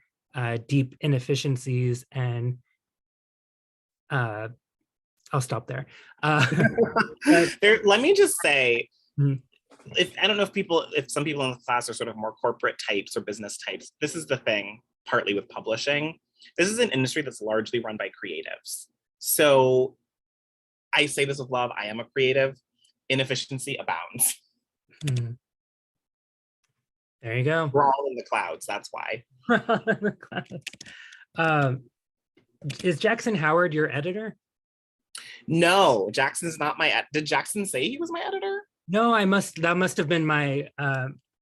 deep inefficiencies, and I'll stop there.
Let me just say, I don't know if some people in the class are sort of more corporate types or business types. This is the thing, partly with publishing. This is an industry that's largely run by creatives. So I say this with love, I am a creative. Inefficiency abounds.
Hmm. There you go.
We're all in the clouds, that's why.
um, is Jackson Howard your editor?
No, Jackson's not did Jackson say he was my editor?
No, that must have been my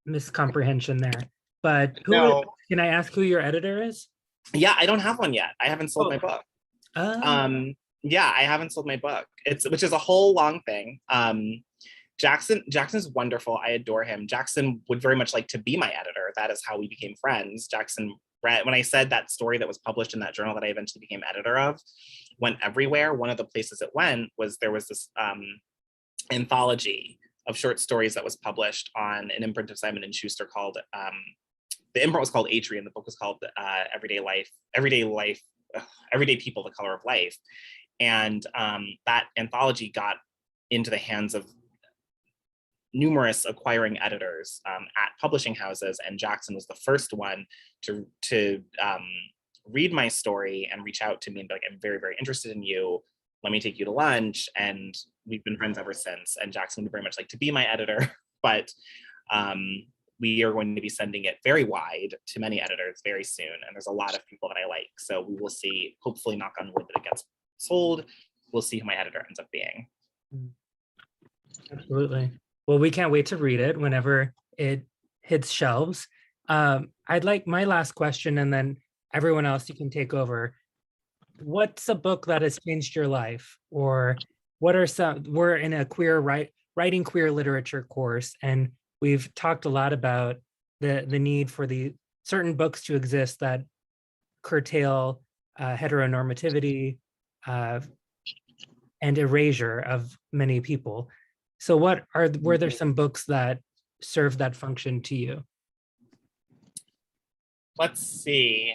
miscomprehension there. But
No.
Can I ask who your editor is?
Yeah, I don't have one yet. I haven't sold my book. Yeah, I haven't sold my book. Which is a whole long thing. Jackson's wonderful. I adore him. Jackson would very much like to be my editor. That is how we became friends. Jackson read, when I said that story that was published in that journal that I eventually became editor of, went everywhere. One of the places it went was there was this anthology of short stories that was published on an imprint of Simon & Schuster called, the imprint was called Atrium. The book was called Everyday People, The Color of Life. And that anthology got into the hands of numerous acquiring editors at publishing houses, and Jackson was the first one to read my story and reach out to me and be like, I'm very, very interested in you. Let me take you to lunch. And we've been friends ever since. And Jackson would very much like to be my editor, but we are going to be sending it very wide to many editors very soon. And there's a lot of people that I like. So we will see, hopefully knock on wood, that it gets sold. We'll see who my editor ends up being.
Absolutely. Well, we can't wait to read it whenever it hits shelves. I'd like my last question, and then everyone else, you can take over. What's a book that has changed your life? Or what are we're in a writing queer literature course, and we've talked a lot about the need for the certain books to exist that curtail heteronormativity and erasure of many people. So were there some books that served that function to you?
Let's see.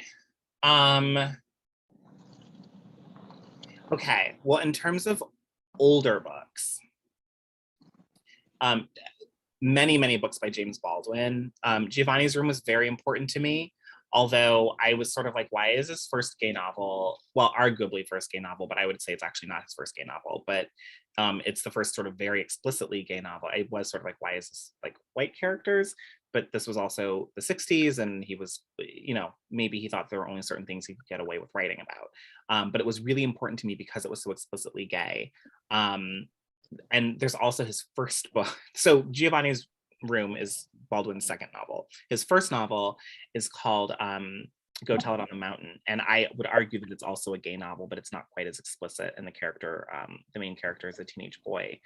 Okay, well, in terms of older books, many books by James Baldwin. Giovanni's Room was very important to me, although I was sort of like, why is his first gay novel, well, arguably first gay novel, but I would say it's actually not his first gay novel, but it's the first sort of very explicitly gay novel. I was sort of like, why is this like white characters? But this was also the 60s, and he was, maybe he thought there were only certain things he could get away with writing about. But it was really important to me because it was so explicitly gay. And there's also his first book. So Giovanni's Room is Baldwin's second novel. His first novel is called Go Tell It on the Mountain. And I would argue that it's also a gay novel, but it's not quite as explicit. And the main character is a teenage boy.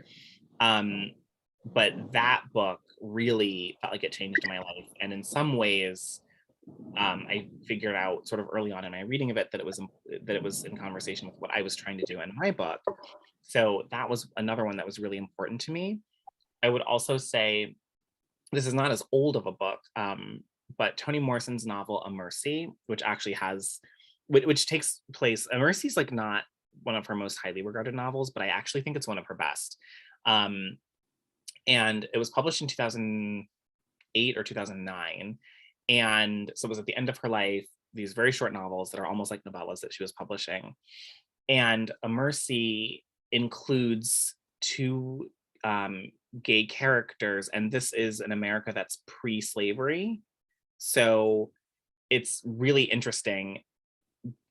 But that book really felt like it changed my life. And in some ways, I figured out sort of early on in my reading of it that it was in conversation with what I was trying to do in my book. So that was another one that was really important to me. I would also say, this is not as old of a book, but Toni Morrison's novel, A Mercy, which actually which takes place, A Mercy is like not one of her most highly regarded novels, but I actually think it's one of her best. And it was published in 2008 or 2009. And so it was at the end of her life, these very short novels that are almost like novellas that she was publishing. And A Mercy includes two gay characters, and this is an America that's pre-slavery. So it's really interesting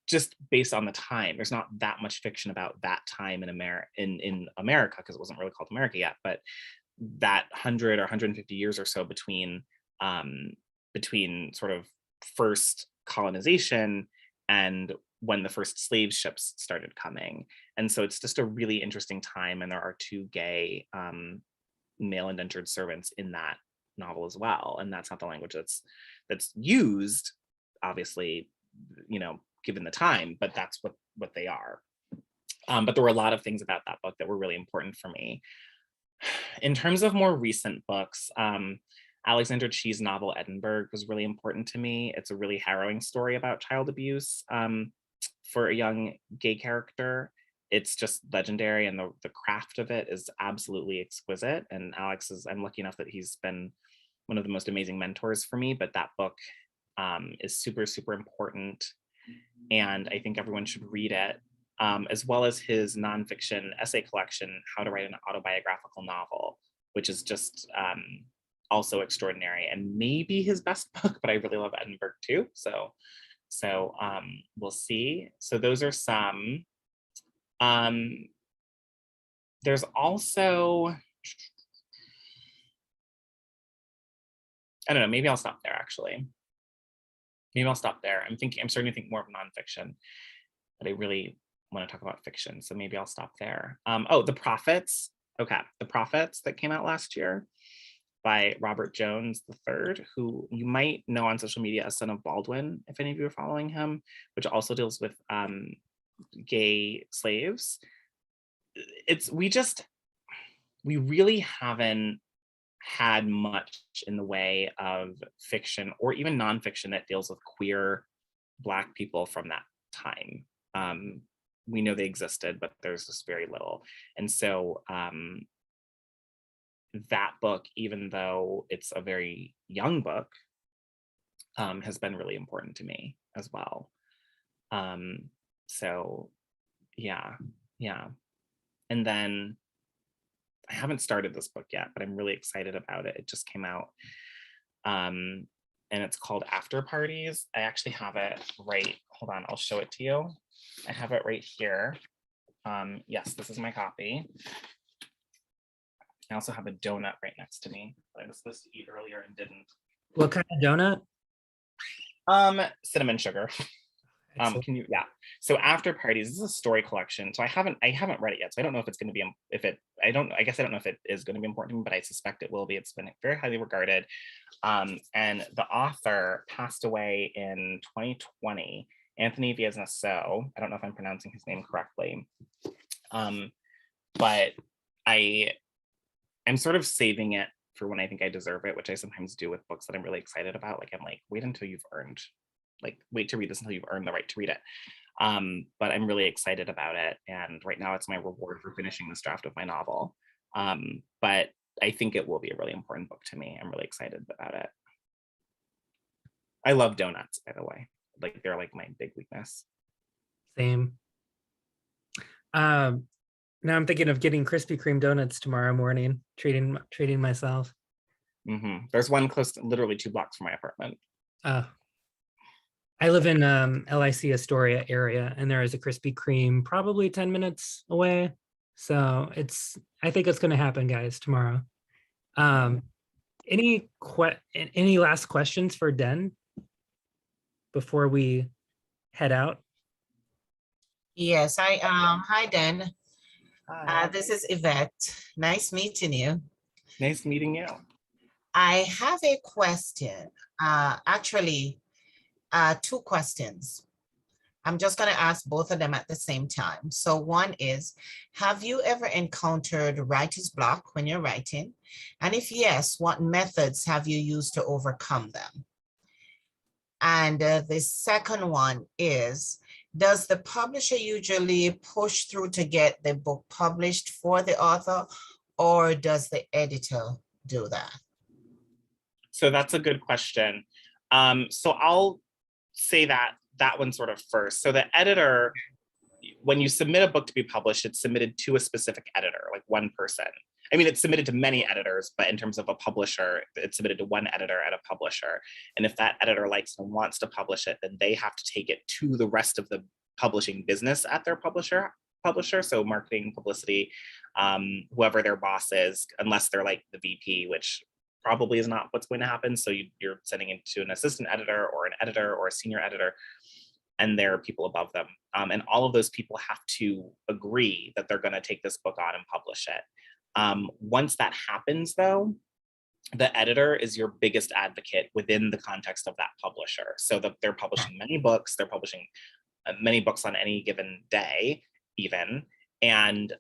just based on the time. There's not that much fiction about that time in America, because it wasn't really called America yet, but that 100 or 150 years or so between sort of first colonization and when the first slave ships started coming. And so it's just a really interesting time, and there are two gay male indentured servants in that novel as well, and that's not the language that's used, obviously, given the time, but that's what they are. But there were a lot of things about that book that were really important for me. In terms of more recent books, Alexander Chee's novel Edinburgh was really important to me. It's a really harrowing story about child abuse for a young gay character. it's just legendary, and the craft of it is absolutely exquisite. And Alex I'm lucky enough that he's been one of the most amazing mentors for me, but that book is super, super important. And I think everyone should read it, as well as his nonfiction essay collection, How to Write an Autobiographical Novel, which is just also extraordinary, and maybe his best book, but I really love Edinburgh too. So we'll see. So those are some. There's also, I don't know, maybe I'll stop there actually. Maybe I'll stop there. I'm starting to think more of nonfiction, but I really want to talk about fiction. So maybe I'll stop there. Oh, The Prophets. Okay, The Prophets that came out last year by Robert Jones III, who you might know on social media as Son of Baldwin, if any of you are following him, which also deals with gay slaves. We really haven't had much in the way of fiction or even nonfiction that deals with queer Black people from that time. We know they existed, but there's just very little. And so that book, even though it's a very young book, has been really important to me as well. So yeah. And then I haven't started this book yet, but I'm really excited about it. It just came out. And it's called After Parties. I actually have it right. Hold on, I'll show it to you. I have it right here. Yes, this is my copy. I also have a donut right next to me that I was supposed to eat earlier and didn't.
What kind of donut?
Cinnamon sugar. Can you, yeah. So After Parties, this is a story collection. So I haven't read it yet. So I don't know if it's going to be, I guess I don't know if it is going to be important to me, but I suspect it will be. It's been very highly regarded. And the author passed away in 2020, Anthony Villaseñor. I don't know if I'm pronouncing his name correctly. But I'm sort of saving it for when I think I deserve it, which I sometimes do with books that I'm really excited about. Like, I'm like, wait to read this until you've earned the right to read it. But I'm really excited about it. And right now it's my reward for finishing this draft of my novel. But I think it will be a really important book to me. I'm really excited about it. I love donuts, by the way. Like, they're like my big weakness.
Same. Now I'm thinking of getting Krispy Kreme donuts tomorrow morning, treating myself.
There's one close, literally 2 blocks from my apartment.
I live in LIC Astoria area, and there is a Krispy Kreme probably 10 minutes away. So I think it's going to happen, guys, tomorrow. Any last questions for Denne before we head out?
Yes, hi, Denne.
Hi.
This is Yvette. Nice meeting you.
Nice meeting you.
I have a question. Actually, 2 questions. I'm just going to ask both of them at the same time. So one is, have you ever encountered writer's block when you're writing? And if yes, what methods have you used to overcome them? And the second one is, does the publisher usually push through to get the book published for the author, or does the editor do that?
So that's a good question. So I'll say that one sort of first. So the editor, when you submit a book to be published, it's submitted to a specific editor, like one person. I mean, it's submitted to many editors, but in terms of a publisher, it's submitted to one editor at a publisher. And if that editor likes and wants to publish it, then they have to take it to the rest of the publishing business at their publisher. So marketing, publicity, whoever their boss is, unless they're like the VP, which probably is not what's going to happen. So you're sending it to an assistant editor or an editor or a senior editor, and there are people above them. And all of those people have to agree that they're going to take this book on and publish it. Once that happens, though, the editor is your biggest advocate within the context of that publisher. So that they're publishing many books, they're publishing many books on any given day, even. And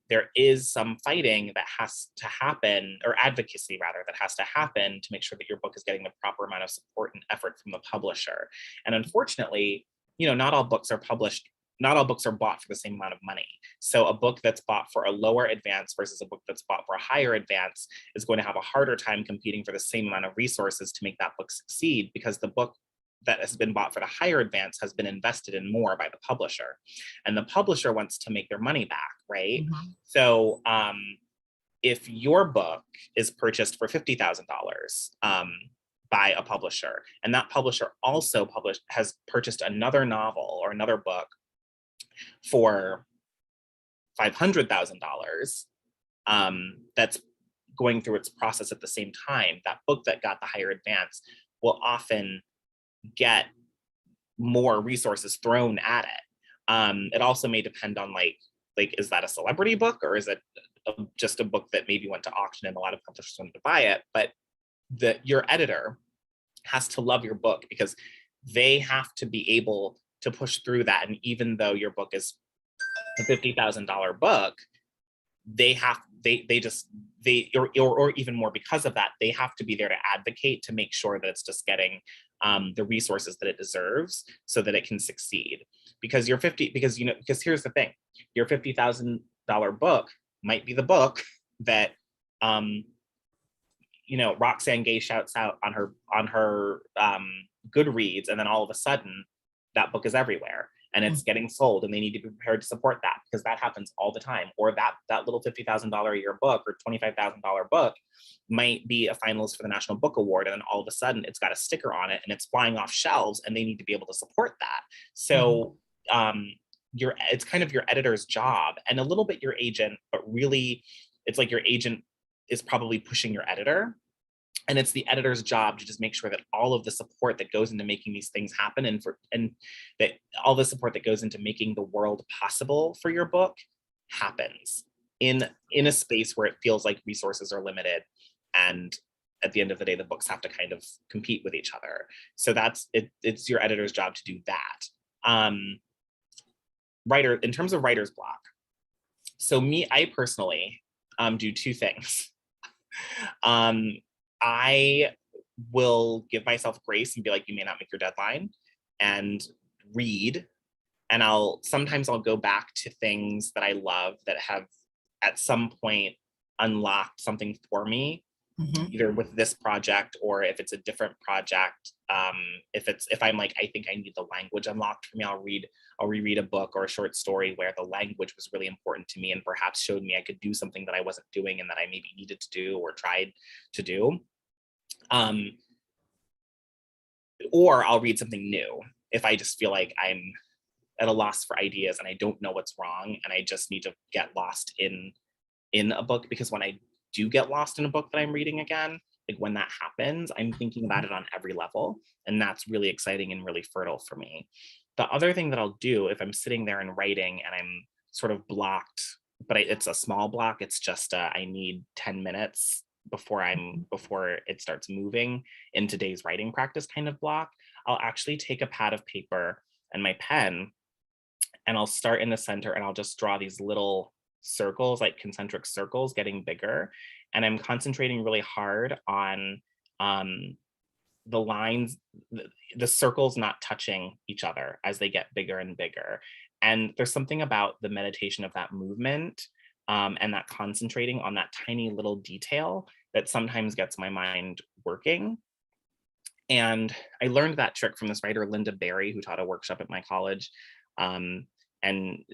there is some fighting that has to happen, or advocacy rather, that has to happen to make sure that your book is getting the proper amount of support and effort from the publisher. And unfortunately, not all books are published not all books are bought for the same amount of money. So a book that's bought for a lower advance versus a book that's bought for a higher advance is going to have a harder time competing for the same amount of resources to make that book succeed, because the book that has been bought for the higher advance has been invested in more by the publisher, and the publisher wants to make their money back, right?
Mhm.
So if your book is purchased for $50,000 by a publisher, and that publisher also has purchased another novel or another book for $500,000, that's going through its process at the same time, that book that got the higher advance will often get more resources thrown at it. It also may depend on like, is that a celebrity book, or is it just a book that maybe went to auction and a lot of publishers wanted to buy it? But your editor has to love your book, because they have to be able to push through that. And even though your book is a $50,000 book, or even more because of that, they have to be there to advocate to make sure that it's just getting the resources that it deserves so that it can succeed. Because because here's the thing, your $50,000 book might be the book that Roxane Gay shouts out on her Goodreads, and then all of a sudden that book is everywhere and it's getting sold, and they need to be prepared to support that, because that happens all the time. Or that little $50,000 a year book or $25,000 book might be a finalist for the National Book Award, and then all of a sudden it's got a sticker on it and it's flying off shelves, and they need to be able to support that. So it's kind of your editor's job, and a little bit your agent, but really it's like your agent is probably pushing your editor. And it's the editor's job to just make sure that all of the support that goes into making these things happen, and that all the support that goes into making the world possible for your book happens in a space where it feels like resources are limited, and at the end of the day, the books have to kind of compete with each other. So that's it. It's your editor's job to do that. In terms of writer's block. So I personally do two things. I will give myself grace and be like, you may not make your deadline, and read. And sometimes I'll go back to things that I love that have at some point unlocked something for me, either with this project, or if it's a different project. If I'm like, I think I need the language unlocked for me, I'll reread a book or a short story where the language was really important to me and perhaps showed me I could do something that I wasn't doing and that I maybe needed to do or tried to do. Or I'll read something new if I just feel like I'm at a loss for ideas and I don't know what's wrong, and I just need to get lost in a book. Because when I do get lost in a book that I'm reading again, like when that happens, I'm thinking about it on every level, and that's really exciting and really fertile for me. The other thing that I'll do if I'm sitting there and writing and I'm sort of blocked, but it's a small block, it's just I need 10 minutes before it starts moving in today's writing practice kind of block, I'll actually take a pad of paper and my pen, and I'll start in the center, and I'll just draw these little circles, like concentric circles getting bigger. And I'm concentrating really hard on the lines, the circles not touching each other as they get bigger and bigger. And there's something about the meditation of that movement and that concentrating on that tiny little detail that sometimes gets my mind working. And I learned that trick from this writer, Linda Berry, who taught a workshop at my college. And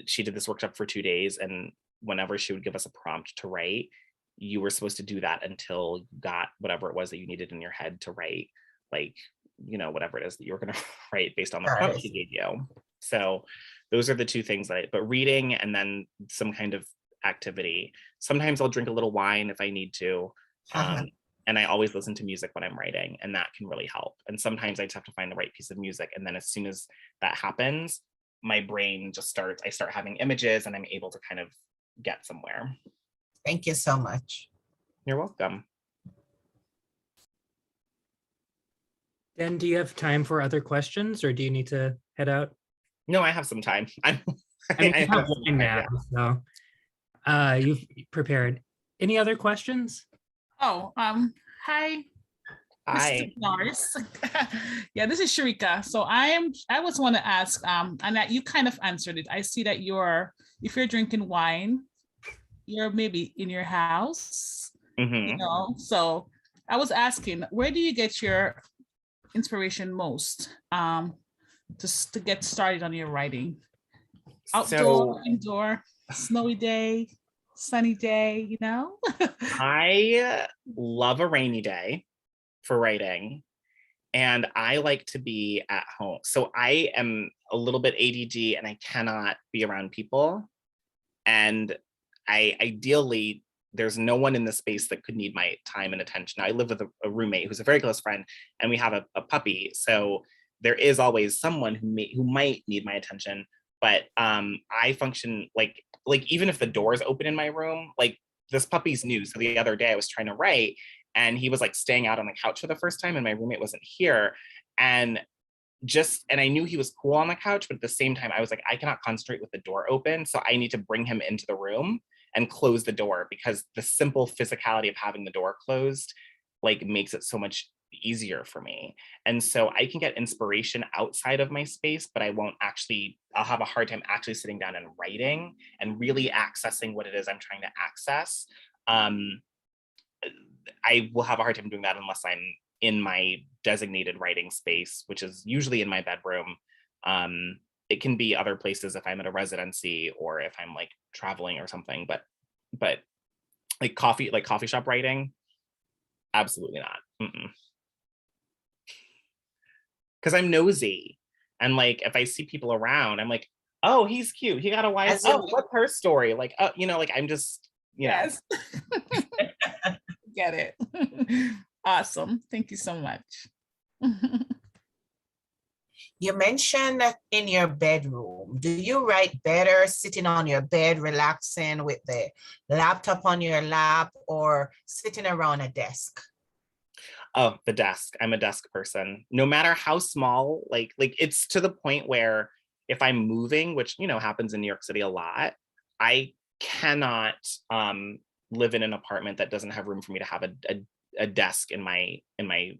she did this workshop for 2 days. And whenever she would give us a prompt to write, you were supposed to do that until you got whatever it was that you needed in your head to write, like, whatever it is that you're going to write based on the prompt she gave you. So those are the two things but reading and then some kind of activity. Sometimes I'll drink a little wine if I need to. And I always listen to music when I'm writing, and that can really help. And sometimes I just have to find the right piece of music. And then as soon as that happens, my brain just I start having images, and I'm able to kind of get somewhere.
Thank you so much.
You're welcome.
Dan, do you have time for other questions, or do you need to head out?
No, I have some time.
I have one now, so you've prepared. Any other questions?
Oh, hi.
Hi.
Norris. Yeah, this is Sharika. So I was want to ask, and that you kind of answered it. I see that if you're drinking wine, you're maybe in your house,
Mhm.
So I was asking, where do you get your inspiration most to get started on your writing? Outdoor, indoor, snowy day, sunny day,
I love a rainy day for writing, and I like to be at home. So I am a little bit ADD and I cannot be around people. And ideally, there's no one in the space that could need my time and attention. I live with a roommate who's a very close friend, and we have a puppy. So there is always someone who might need my attention. But I function like even if the door is open in my room, like this puppy's new. So the other day I was trying to write, and he was like staying out on the couch for the first time, and my roommate wasn't here. And I knew he was cool on the couch, but at the same time, I was like, I cannot concentrate with the door open. So I need to bring him into the room and close the door, because the simple physicality of having the door closed like makes it so much easier for me. And so I can get inspiration outside of my space, but I'll have a hard time actually sitting down and writing and really accessing what it is I'm trying to access. I will have a hard time doing that unless I'm in my designated writing space, which is usually in my bedroom. It can be other places if I'm at a residency or if I'm like traveling or something, but like coffee shop writing, absolutely not. Because I'm nosy, and like if I see people around, I'm like, oh, he's cute, he got a wife. Oh, what's her story? Like, like I'm just,
yes. Get it. Awesome. Thank you so much.
You mentioned in your bedroom. Do you write better sitting on your bed, relaxing with the laptop on your lap, or sitting around a desk?
Oh, the desk. I'm a desk person. No matter how small, like it's to the point where if I'm moving, which happens in New York City a lot, I cannot live in an apartment that doesn't have room for me to have a desk in my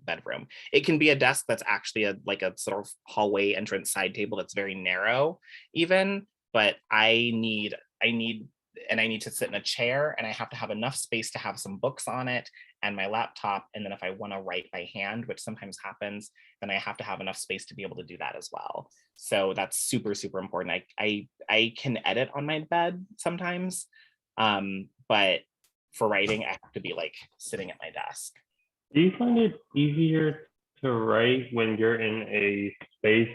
bedroom. It can be a desk that's actually a sort of hallway entrance side table that's very narrow even, but I need to sit in a chair, and I have to have enough space to have some books on it and my laptop. And then if I want to write by hand, which sometimes happens, then I have to have enough space to be able to do that as well. So that's super, super important. I can edit on my bed sometimes, but for writing, I have to be like sitting at my desk.
Do you find it easier to write when you're in a space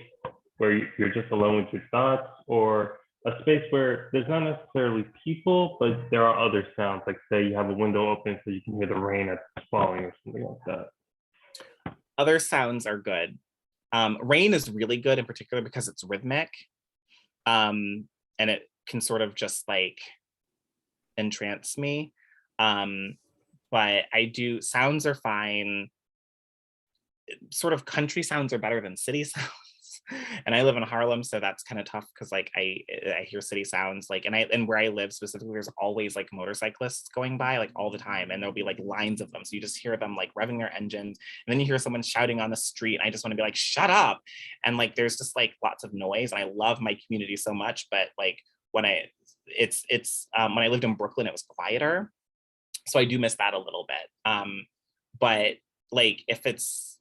where you're just alone with your thoughts, or a space where there's not necessarily people, but there are other sounds, like say you have a window open so you can hear the rain that's falling or something like that?
Other sounds are good. Rain is really good in particular because it's rhythmic, and it can sort of just like entrance me. But sounds are fine. Sort of country sounds are better than city sounds. And I live in Harlem, so that's kind of tough because like I hear city sounds, like, and where I live specifically, there's always like motorcyclists going by like all the time, and there'll be like lines of them. So you just hear them like revving their engines, and then you hear someone shouting on the street, and I just want to be like, shut up. And like there's just like lots of noise, and I love my community so much, but like when I lived in Brooklyn, it was quieter. So I do miss that a little bit. But like if it's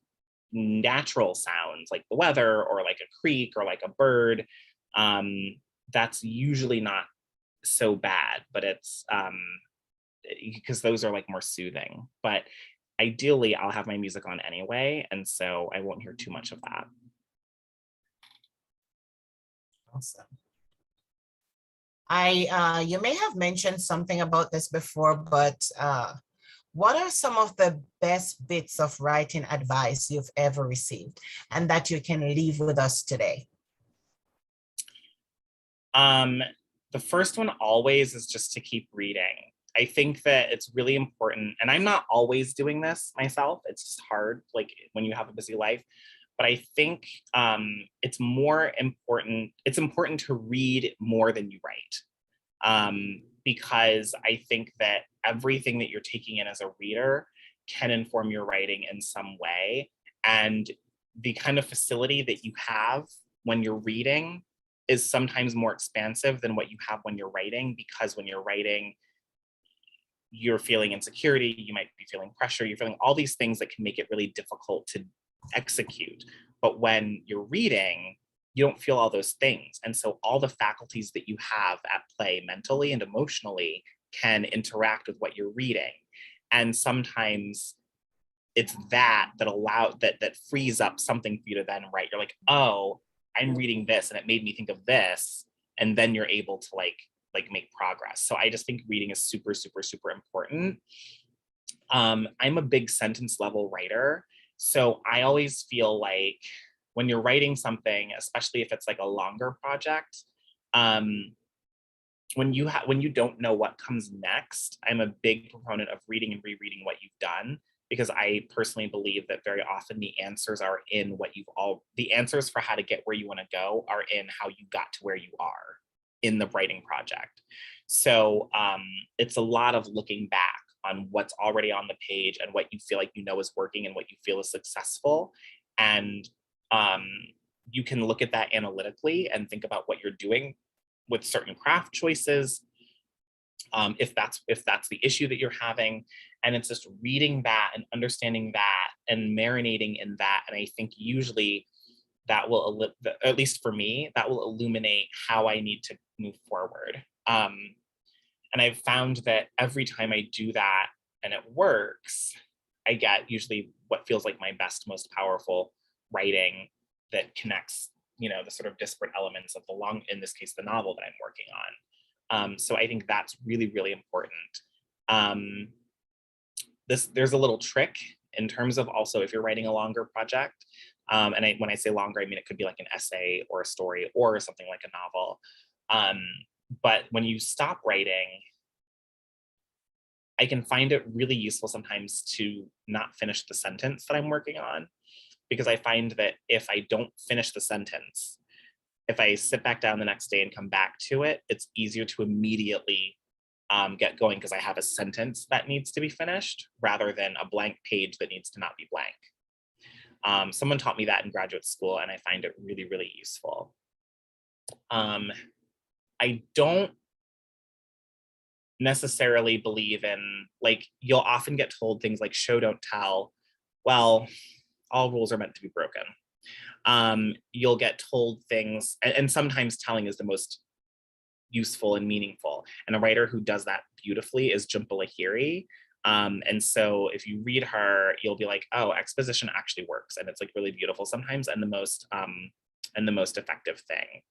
natural sounds like the weather or like a creek or like a bird, that's usually not so bad, but it's because those are like more soothing. But ideally I'll have my music on anyway, and so I won't hear too much of that.
Awesome. You may have mentioned something about this before, but what are some of the best bits of writing advice you've ever received and that you can leave with us today?
The first one always is just to keep reading. I think that it's really important, and I'm not always doing this myself. It's just hard, like when you have a busy life. But I think it's important to read more than you write, because I think that everything that you're taking in as a reader can inform your writing in some way. And the kind of facility that you have when you're reading is sometimes more expansive than what you have when you're writing, because when you're writing, you're feeling insecurity, you might be feeling pressure, you're feeling all these things that can make it really difficult to execute. But when you're reading, you don't feel all those things. And so all the faculties that you have at play mentally and emotionally can interact with what you're reading. And sometimes it's that frees up something for you to then write. You're like, oh, I'm reading this and it made me think of this. And then you're able to like make progress. So I just think reading is super, super, super important. I'm a big sentence level writer. So I always feel like when you're writing something, especially if it's like a longer project, when you don't know what comes next, I'm a big proponent of reading and rereading what you've done, because I personally believe that very often the answers are in the answers for how to get where you want to go are in how you got to where you are in the writing project. So it's a lot of looking back on what's already on the page and what you feel like you know is working and what you feel is successful. And you can look at that analytically and think about what you're doing with certain craft choices, if that's the issue that you're having. And it's just reading that and understanding that and marinating in that. And I think usually that will, at least for me, that will illuminate how I need to move forward. And I've found that every time I do that and it works, I get usually what feels like my best, most powerful writing that connects, the sort of disparate elements of in this case, the novel that I'm working on. So I think that's really, really important. There's a little trick in terms of also if you're writing a longer project, and when I say longer, I mean it could be like an essay or a story or something like a novel. But when you stop writing, I can find it really useful sometimes to not finish the sentence that I'm working on, because I find that if I don't finish the sentence, if I sit back down the next day and come back to it, it's easier to immediately get going because I have a sentence that needs to be finished rather than a blank page that needs to not be blank. Someone taught me that in graduate school, and I find it really, really useful. I don't necessarily believe in, like, you'll often get told things like show, don't tell. Well, all rules are meant to be broken. You'll get told things, and sometimes telling is the most useful and meaningful. And a writer who does that beautifully is Jhumpa Lahiri. And so if you read her, you'll be like, oh, exposition actually works. And it's like really beautiful sometimes, and the most effective thing.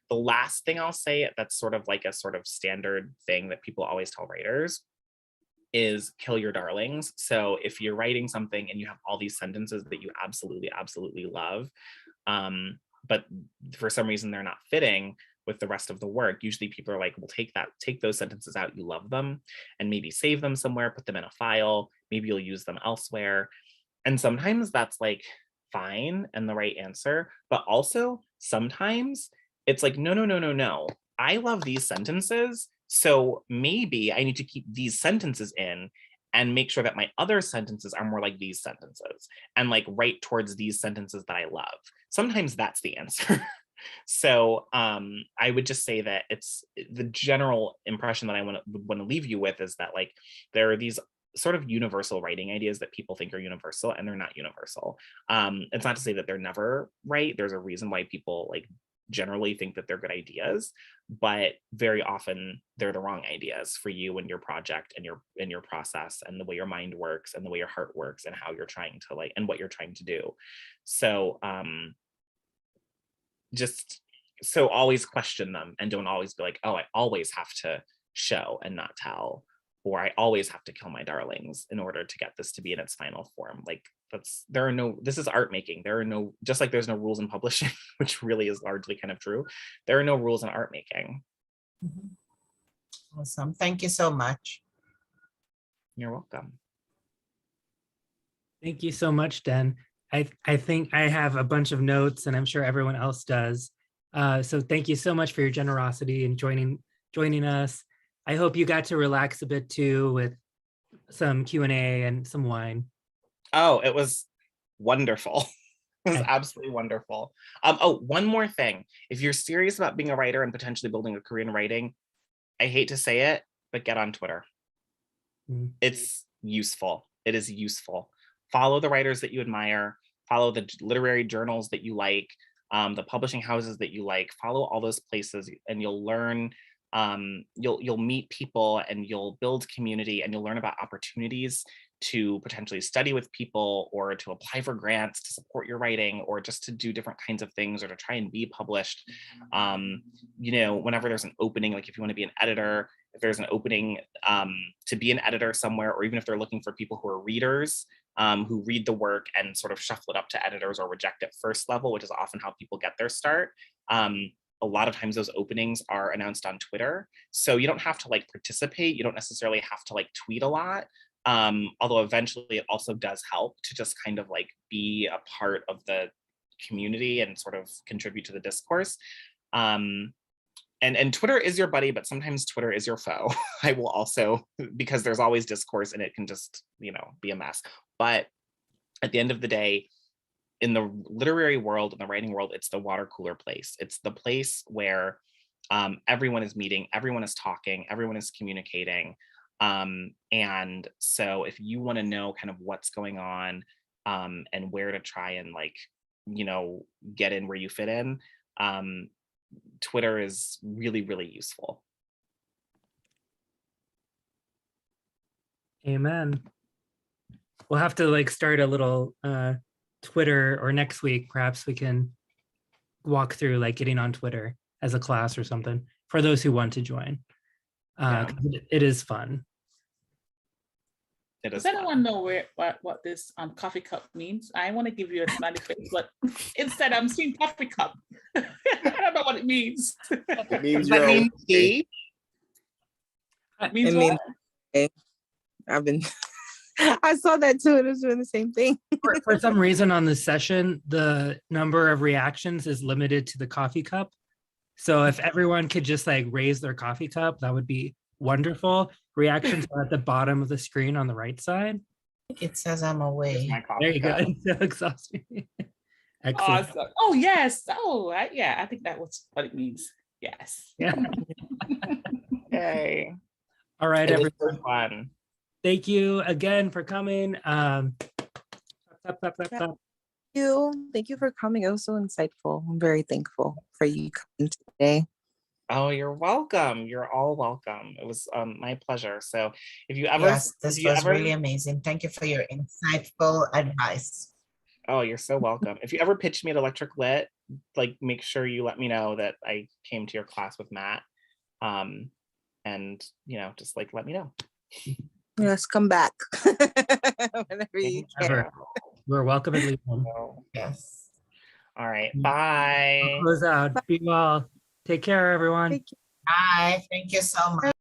The last thing I'll say that's sort of like a sort of standard thing that people always tell writers is kill your darlings. So if you're writing something and you have all these sentences that you absolutely, absolutely love, but for some reason they're not fitting with the rest of the work, usually people are like, well, take those sentences out, you love them, and maybe save them somewhere, put them in a file, maybe you'll use them elsewhere. And sometimes that's like fine and the right answer, but also sometimes it's like, no, I love these sentences, so maybe I need to keep these sentences in and make sure that my other sentences are more like these sentences and like write towards these sentences that I love. Sometimes that's the answer. So I would just say that it's the general impression that I want to leave you with is that like there are these sort of universal writing ideas that people think are universal, and they're not universal. It's not to say that they're never right. There's a reason why people like generally think that they're good ideas, but very often they're the wrong ideas for you and your project and your process and the way your mind works and the way your heart works and how you're trying to like and what you're trying to do. So so always question them, and don't always be like, oh, I always have to show and not tell, or I always have to kill my darlings in order to get this to be in its final form. Like this is art making. Just like there's no rules in publishing, which really is largely kind of true. There are no rules in art making.
Awesome. Thank you so much.
You're welcome.
Thank you so much, Den. I think I have a bunch of notes, and I'm sure everyone else does. So thank you so much for your generosity and joining us. I hope you got to relax a bit too with some Q&A and some wine.
Oh, it was wonderful. It was
Okay.
absolutely wonderful. Oh, one more thing. If you're serious about being a writer and potentially building a career in writing, I hate to say it, but get on Twitter.
Mm.
It's useful. It is useful. Follow the writers that you admire, follow the literary journals that you like, the publishing houses that you like, follow all those places, and you'll learn, you'll meet people, and you'll build community, and you'll learn about opportunities to potentially study with people, or to apply for grants to support your writing, or just to do different kinds of things, or to try and be published. You know, whenever there's an opening, like if you want to be an editor, if there's an opening to be an editor somewhere, or even if they're looking for people who are readers, who read the work and sort of shuffle it up to editors or reject it first level, which is often how people get their start. A lot of times those openings are announced on Twitter. So you don't have to like participate. You don't necessarily have to like tweet a lot. Although eventually it also does help to just kind of like be a part of the community and sort of contribute to the discourse. And Twitter is your buddy, but sometimes Twitter is your foe. I will also, because there's always discourse and it can just, you know, be a mess. But at the end of the day, in the literary world, in the writing world, it's the water cooler place. It's the place where everyone is meeting, everyone is talking, everyone is communicating. And so if you want to know kind of what's going on and where to try and like, you know, get in where you fit in, Twitter is really, really useful.
Amen. We'll have to like start a little Twitter, or next week, perhaps we can walk through like getting on Twitter as a class or something for those who want to join. 'Cause it is fun.
It is
Does anyone know what this coffee cup means? I want to give you a smiley face, but instead I'm seeing coffee cup. I don't know what it means.
It means
Does that
you're
mean tea?
It means
It means
what?
I've been I saw that too, and it was doing the same thing.
For some reason on this session, the number of reactions is limited to the coffee cup. So if everyone could just like raise their coffee cup, that would be wonderful. Reactions are at the bottom of the screen on the right side.
It says I'm
Here's
away.
my coffee
There you go.
cup.
It's so exhausting. Excellent.
Awesome. Oh yes. Oh yeah. I think that was what it means. Yes.
Yeah.
Yay.
All right,
It was
everyone.
so fun.
Thank you again for coming.
Thank you for coming. It was so insightful. I'm very thankful for you coming today.
Oh, you're welcome. You're all welcome. It was my pleasure. So if you ever,
Yes,
if
this
you
was
ever,
really amazing. Thank you for your insightful advice.
oh, you're so welcome. If you ever pitch me at Electric Lit, like make sure you let me know that I came to your class with Matt. And you know, just like let me know.
Yes, come back whenever you can.
Ever. We're welcome at least one.
So,
Yes.
all right,
I'll
bye.
close out. Be well. Take care, everyone.
Take
Bye. Thank you so much.